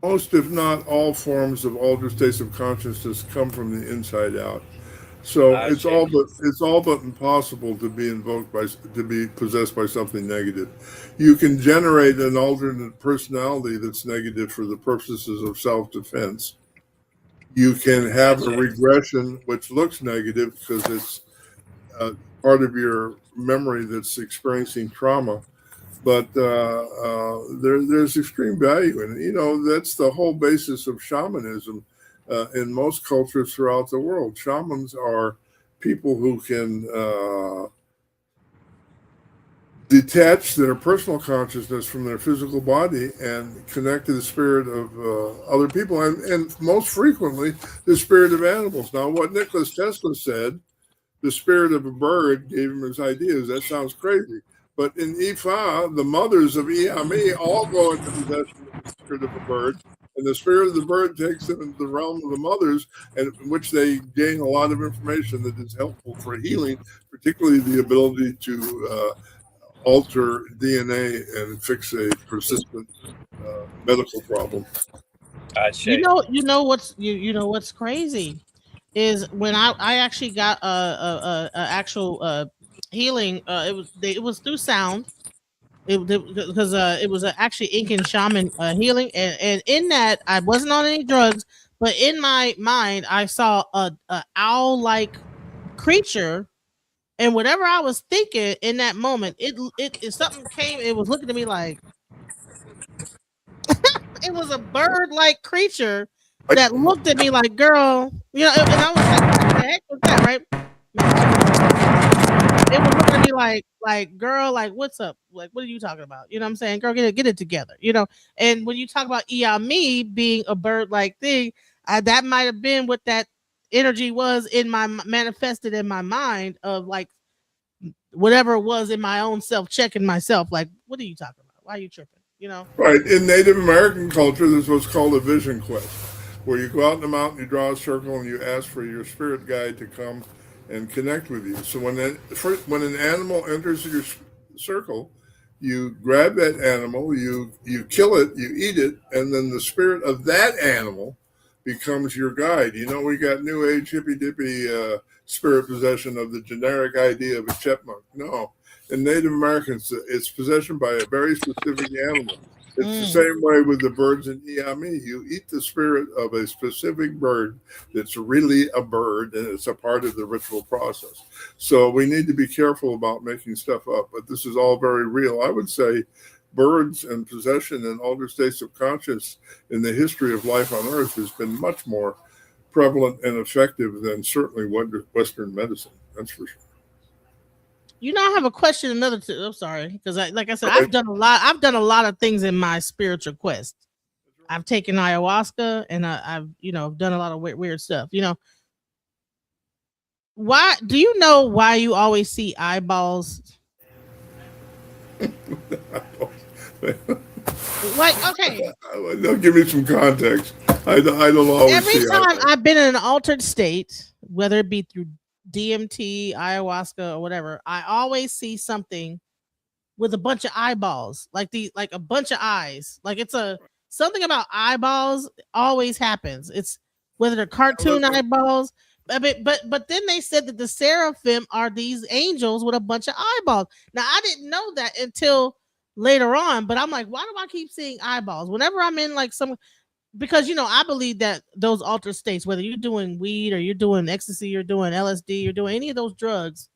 most, if not all, forms of altered states of consciousness come from the inside out. So it's all but impossible to be possessed by something negative. You can generate an alternate personality that's negative for the purposes of self-defense. You can have a regression which looks negative because it's part of your memory that's experiencing trauma. But there's extreme value in it. That's the whole basis of shamanism in most cultures throughout the world. Shamans are people who can detach their personal consciousness from their physical body and connect to the spirit of other people, and most frequently the spirit of animals. Now, what Nikola Tesla said, the spirit of a bird, gave him his ideas. That sounds crazy. But in Ifa, the mothers of Iami all go into possession of the spirit of a bird, and the spirit of the bird takes them into the realm of the mothers, and in which they gain a lot of information that is helpful for healing, particularly the ability to alter DNA and fix a persistent medical problem. You know what's crazy is when I actually got a actual healing. It was through sound. Because it was actually Incan shaman healing, and in that I wasn't on any drugs, but in my mind I saw a owl like creature. And whatever I was thinking in that moment, it something came. It was looking at me like it was a bird-like creature that looked at me like, "Girl," you know. And I was like, "What the heck was that?" Right? It was looking at me like, "Girl, like, what's up? Like, what are you talking about?" You know what I'm saying? "Girl, get it together." You know. And when you talk about me being a bird-like thing, that might have been what that energy was in my manifested in my mind of like whatever it was in my own self, checking myself, like, what are you talking about? Why are you tripping? You know? Right. In Native American culture, there's what's called a vision quest, where you go out in the mountain, you draw a circle, and you ask for your spirit guide to come and connect with you. So when an animal enters your circle, you grab that animal, you kill it, you eat it, and then the spirit of that animal becomes your guide. You know, we got new age hippy dippy spirit possession of the generic idea of a chipmunk. No, in Native Americans, it's possession by a very specific animal. It's the same way with the birds in Iami. You eat the spirit of a specific bird that's really a bird, and it's a part of the ritual process. So we need to be careful about making stuff up, but this is all very real. I would say birds and possession and altered states of conscious in the history of life on Earth has been much more prevalent and effective than certainly Western medicine. That's for sure. You know, I have a question. I'm sorry, because like I said, I've done a lot. I've done a lot of things in my spiritual quest. I've taken ayahuasca, and I've done a lot of weird stuff. You know, why? Do you know why you always see eyeballs? Like, okay. Give me some context. I don't always Every see time eyeballs. I've been in an altered state, whether it be through DMT, ayahuasca, or whatever, I always see something with a bunch of eyeballs, like a bunch of eyes. Like it's something about eyeballs always happens. It's whether they're cartoon eyeballs. But then they said that the seraphim are these angels with a bunch of eyeballs. Now I didn't know that until later on, but I'm like, why do I keep seeing eyeballs whenever I'm in like some? Because I believe that those altered states, whether you're doing weed or you're doing ecstasy, you're doing LSD, you're doing any of those drugs,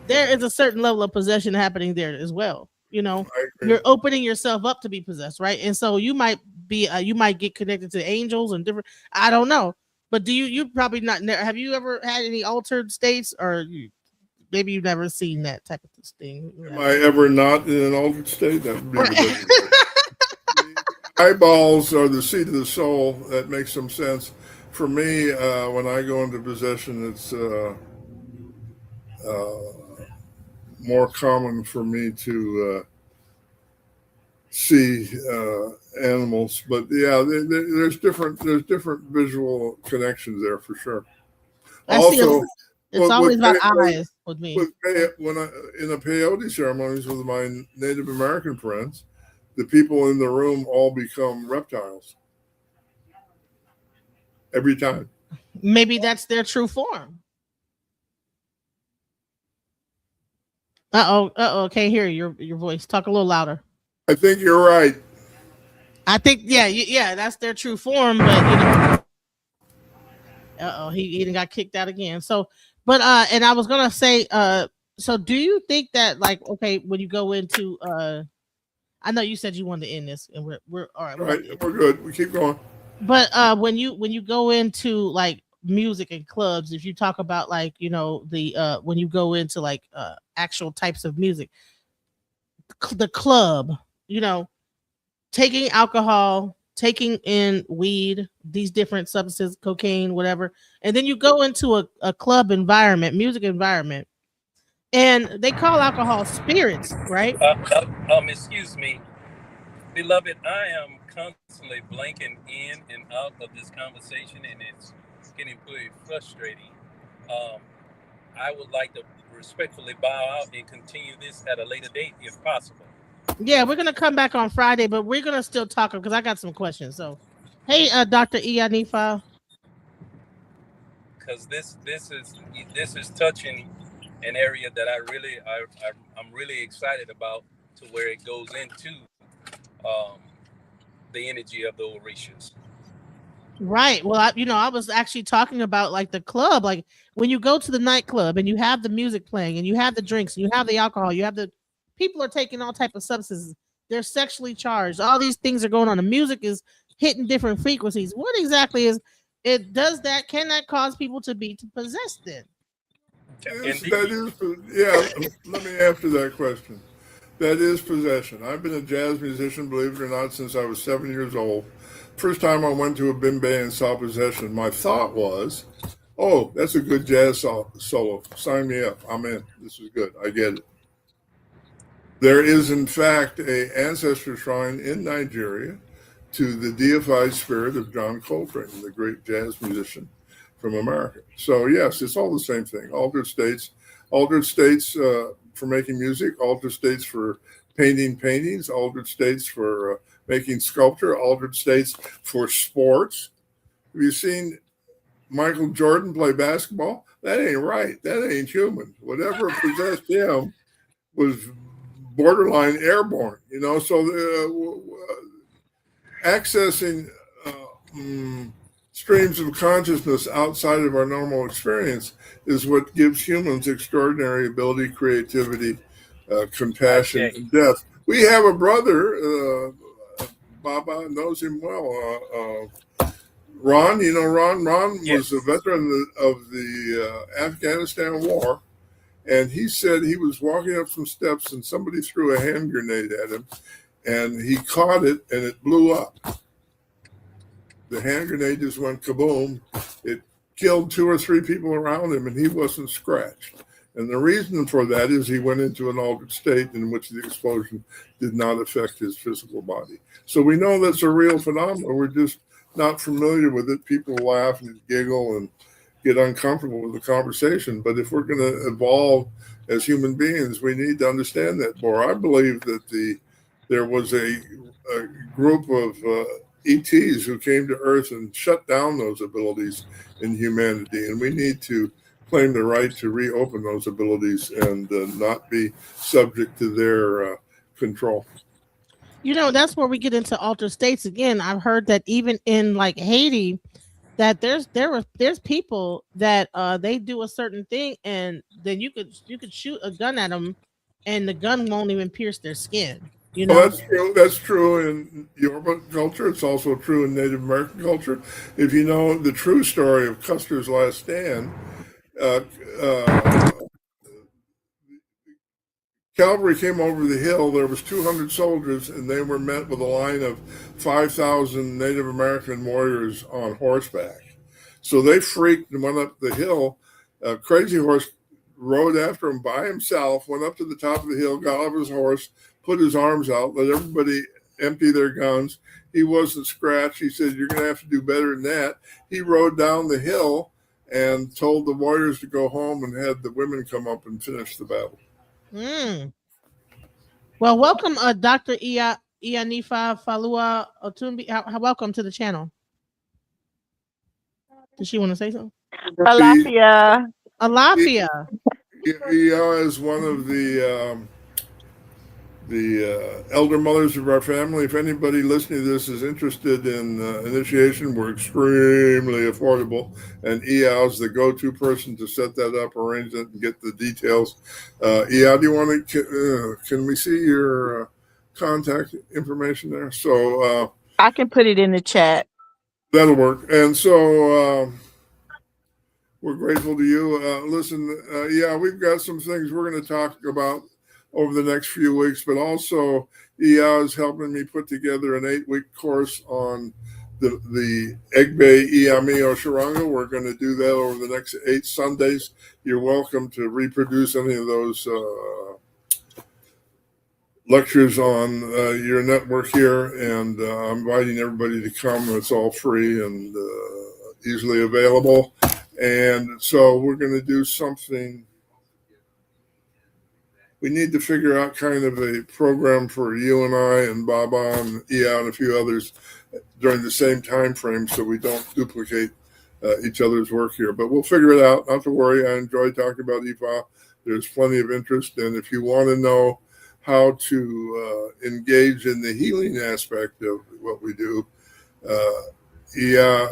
there is a certain level of possession happening there as well. You're opening yourself up to be possessed, right? And so you might get connected to angels and different. I don't know, but you probably not. Have you ever had any altered states, or maybe you've never seen that type of thing? Am I ever not in an altered state? That would be the eyeballs are the seat of the soul. That makes some sense. For me, when I go into possession, it's more common for me to see animals. But yeah, there's different visual connections there for sure. Also, it's always about eyes with me. When in the peyote ceremonies with my Native American friends, the people in the room all become reptiles every time. Maybe that's their true form. Uh-oh, can't hear your voice. Talk a little louder. I think you're right. I think, yeah, that's their true form, but he even got kicked out again. So, but and I was gonna say, so do you think that, like, okay, when you go into I know you said you wanted to end this, and we're all right. We're good. We keep going. But when you go into like music and clubs, if you talk about like the when you go into like actual types of music, the club, taking alcohol, taking in weed, these different substances, cocaine, whatever. And then you go into a club environment, music environment, and they call alcohol spirits, right? Excuse me, beloved. I am constantly blanking in and out of this conversation, and it's getting pretty frustrating. Um, I would like to respectfully bow out and continue this at a later date, if possible. Yeah, we're gonna come back on Friday, but we're gonna still talk because I got some questions. So, hey, Dr. Ianifa. Because this is touching an area that I'm really excited about, to where it goes into um, the energy of the Orishas. Right. Well, I was actually talking about like the club, like when you go to the nightclub and you have the music playing and you have the drinks and you have the alcohol, you have the people are taking all type of substances. They're sexually charged. All these things are going on. The music is hitting different frequencies. What exactly is it? Does that can that cause people to be possessed? Then Yes, that is, yeah. Let me answer that question. That is possession. I've been a jazz musician, believe it or not, since I was 7 years old. First time I went to a bimbe and saw possession, my thought was, oh, that's a good jazz solo. Sign me up. I'm in. This is good. I get it. There is, in fact, a ancestor shrine in Nigeria to the deified spirit of John Coltrane, the great jazz musician from America. So, yes, it's all the same thing. Altered states for making music, altered states for painting paintings, altered states for making sculpture, altered states for sports. Have you seen Michael Jordan play basketball? That ain't right. That ain't human. Whatever possessed him was borderline airborne, so accessing streams of consciousness outside of our normal experience is what gives humans extraordinary ability, creativity, compassion, and depth. We have a brother, Baba knows him well, Ron. Ron? Ron was a veteran of the Afghanistan war. And he said he was walking up some steps and somebody threw a hand grenade at him and he caught it and it blew up. The hand grenade just went kaboom. It killed 2 or 3 people around him and he wasn't scratched. And the reason for that is he went into an altered state in which the explosion did not affect his physical body. So we know that's a real phenomenon. We're just not familiar with it. People laugh and giggle and get uncomfortable with the conversation. But if we're going to evolve as human beings, we need to understand that more. I believe that there was a group of ETs who came to Earth and shut down those abilities in humanity. And we need to claim the right to reopen those abilities and not be subject to their control. That's where we get into altered states again. I've heard that even in like Haiti, that there's people that they do a certain thing and then you could shoot a gun at them and the gun won't even pierce their skin. Well, that's true in Yoruba culture. It's also true in Native American culture. If you know the true story of Custer's Last Stand, cavalry came over the hill. There was 200 soldiers, and they were met with a line of 5,000 Native American warriors on horseback. So they freaked and went up the hill. Crazy Horse rode after him by himself, went up to the top of the hill, got off his horse, put his arms out, let everybody empty their guns. He wasn't scratched. He said, "You're going to have to do better than that." He rode down the hill and told the warriors to go home and had the women come up and finish the battle. Well, welcome, Dr. Ianifa Falua Otunbi. Welcome to the channel. Does she want to say something? Alafia. Alafia. Ia is one of the elder mothers of our family. If anybody listening to this is interested in initiation, we're extremely affordable. And Ia is the go-to person to set that up, arrange it, and get the details. Ia, do you want to, can we see your contact information there? So I can put it in the chat. That'll work. And so we're grateful to you. Listen, we've got some things we're going to talk about over the next few weeks, but also Iya is helping me put together an 8-week course on the Egbe Iyami Osharanga. We're going to do that over the next 8 Sundays. You're welcome to reproduce any of those lectures on your network here, and I'm inviting everybody to come. It's all free and easily available. And so we're going to do something. We need to figure out kind of a program for you and I and Baba and Ia and a few others during the same time frame so we don't duplicate each other's work here. But we'll figure it out. Not to worry. I enjoy talking about Ifa. There's plenty of interest. And if you want to know how to engage in the healing aspect of what we do, Ia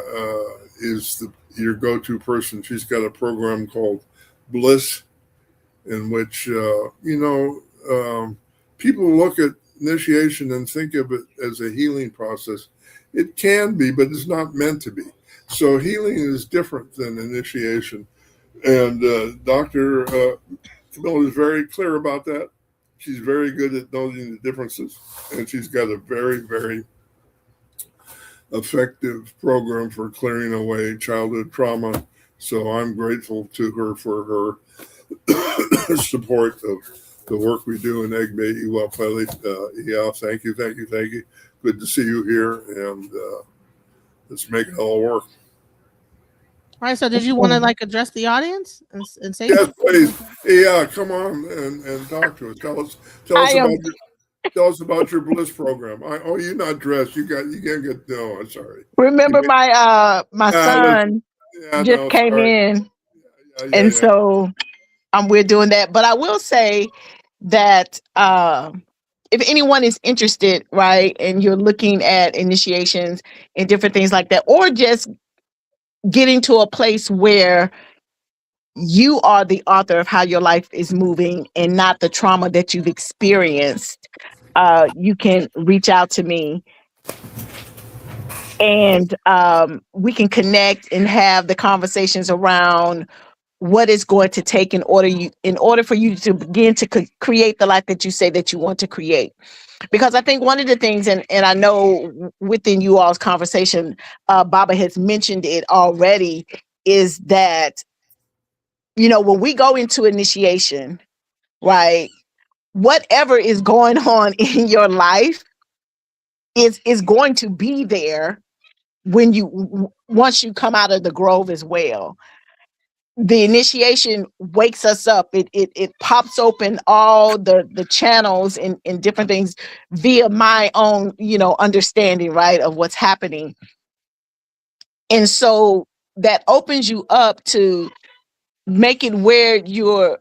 is your go-to person. She's got a program called Bliss, in which, people look at initiation and think of it as a healing process. It can be, but it's not meant to be. So healing is different than initiation. And Dr. Camilla is very clear about that. She's very good at noting the differences, and she's got a very, very effective program for clearing away childhood trauma. So I'm grateful to her for her support of the work we do in Egbe Iwa Pele. Yeah, thank you. Good to see you here, and let's make it all work. All right, so did you want to address the audience and say? Yes, please. Yeah, come on and talk to us. Tell us about your Bliss program. You're not dressed. You can't get. No, I'm sorry. Remember, my son just came in, and so we're doing that. But I will say that if anyone is interested, right, and you're looking at initiations and different things like that, or just getting to a place where you are the author of how your life is moving and not the trauma that you've experienced, you can reach out to me, and we can connect and have the conversations around what it's going to take in order for you to begin to create the life that you say that you want to create. Because I think one of the things, and I know within you all's conversation, Baba has mentioned it already, is that, when we go into initiation, right, whatever is going on in your life is going to be there once you come out of the grove as well. The initiation wakes us up. It pops open all the channels and different things via my own, understanding, right, of what's happening. And so that opens you up to make it where you're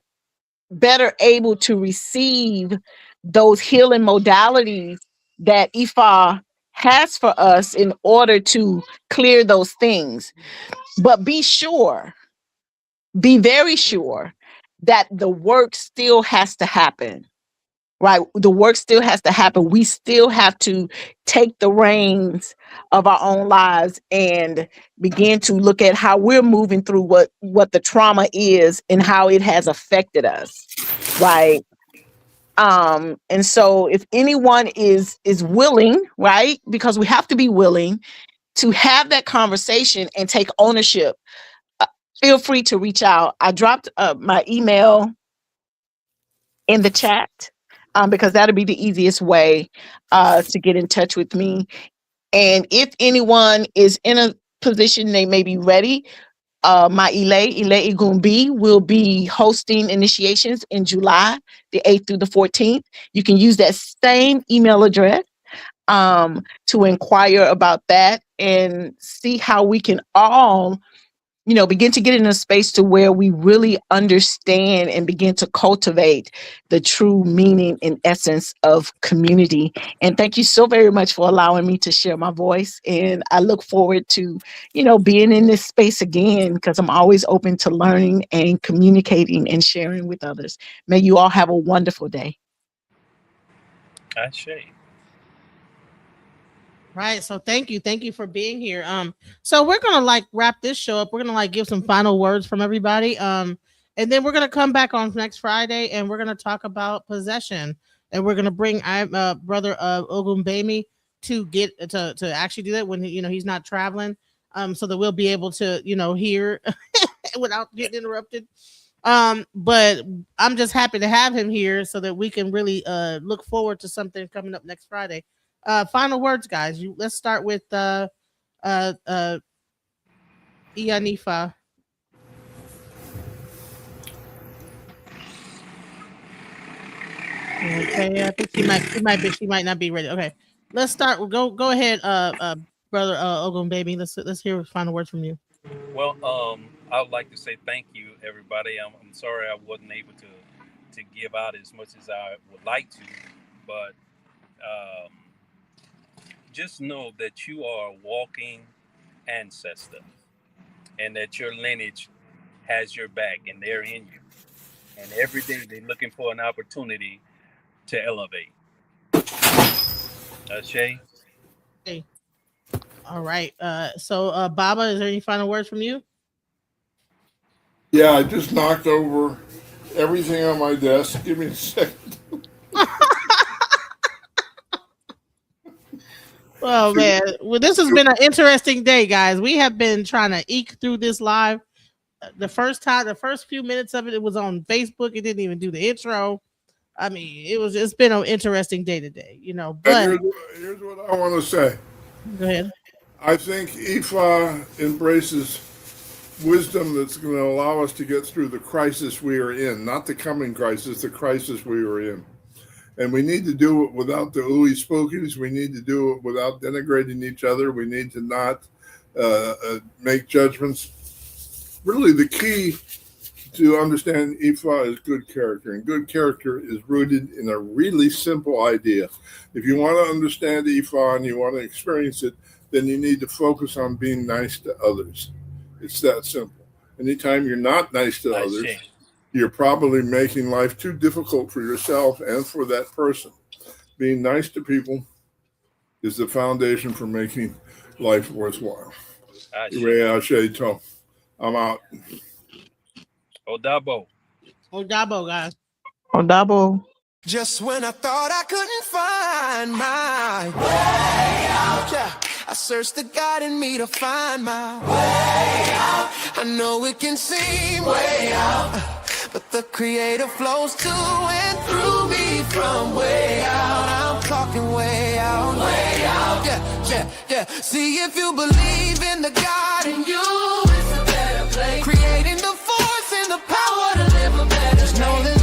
better able to receive those healing modalities that Ifa has for us in order to clear those things. But be very sure that the work still has to happen, right? The work still has to happen. We still have to take the reins of our own lives and begin to look at how we're moving through what the trauma is and how it has affected us, right? And so if anyone is willing, right, because we have to be willing to have that conversation and take ownership, feel free to reach out. I dropped my email in the chat because that'll be the easiest way to get in touch with me. And if anyone is in a position they may be ready, my Ile Ogun Bbemi will be hosting initiations in July, the 8th through the 14th. You can use that same email address to inquire about that and see how we can all begin to get in a space to where we really understand and begin to cultivate the true meaning and essence of community. And thank you so very much for allowing me to share my voice. And I look forward to, being in this space again, because I'm always open to learning and communicating and sharing with others. May you all have a wonderful day. I say. Right. So thank you for being here. So we're gonna wrap this show up. We're gonna give some final words from everybody. And then we're gonna come back on next Friday, and we're gonna talk about possession, and we're gonna bring brother Ogun Bbemi to get to actually do that when he's not traveling, so that we'll be able to hear without getting interrupted. But I'm just happy to have him here so that we can really look forward to something coming up next Friday. Final words, guys. Let's start with Ianifa. Okay, I think she might not be ready. Okay, let's start. Go ahead, brother Ogun Bbemi. Let's hear final words from you. Well, I would like to say thank you, everybody. I'm sorry I wasn't able to give out as much as I would like to, but just know that you are a walking ancestor, and that your lineage has your back, and they're in you. And every day they're looking for an opportunity to elevate. Shay? Hey. All right. So Baba, is there any final words from you? Yeah, I just knocked over everything on my desk. Give me a second. Oh man, well, this has been an interesting day, guys. We have been trying to eke through this live. The first few minutes of it was on Facebook. It didn't even do the intro. I mean, it's been an interesting day today, But here's what I want to say. Go ahead. I think Ifa embraces wisdom that's going to allow us to get through the crisis we are in, not the coming crisis, the crisis we are in. And we need to do it without the ooey spookies. We need to do it without denigrating each other. We need to not make judgments. Really, the key to understand Ifa is good character. And good character is rooted in a really simple idea. If you want to understand Ifa and you want to experience it, then you need to focus on being nice to others. It's that simple. Anytime you're not nice to others, you're probably making life too difficult for yourself and for that person. Being nice to people is the foundation for making life worthwhile. I'm out. Odabo. Odabo, guys. Odabo. Just when I thought I couldn't find my way out, yeah, I searched the God in me to find my way out. I know it can seem way out, but the Creator flows to and through me from way out. I'm talking way out, yeah, yeah, yeah. See, if you believe in the God in you, it's a better place. Creating the force and the power to live a better. Just know that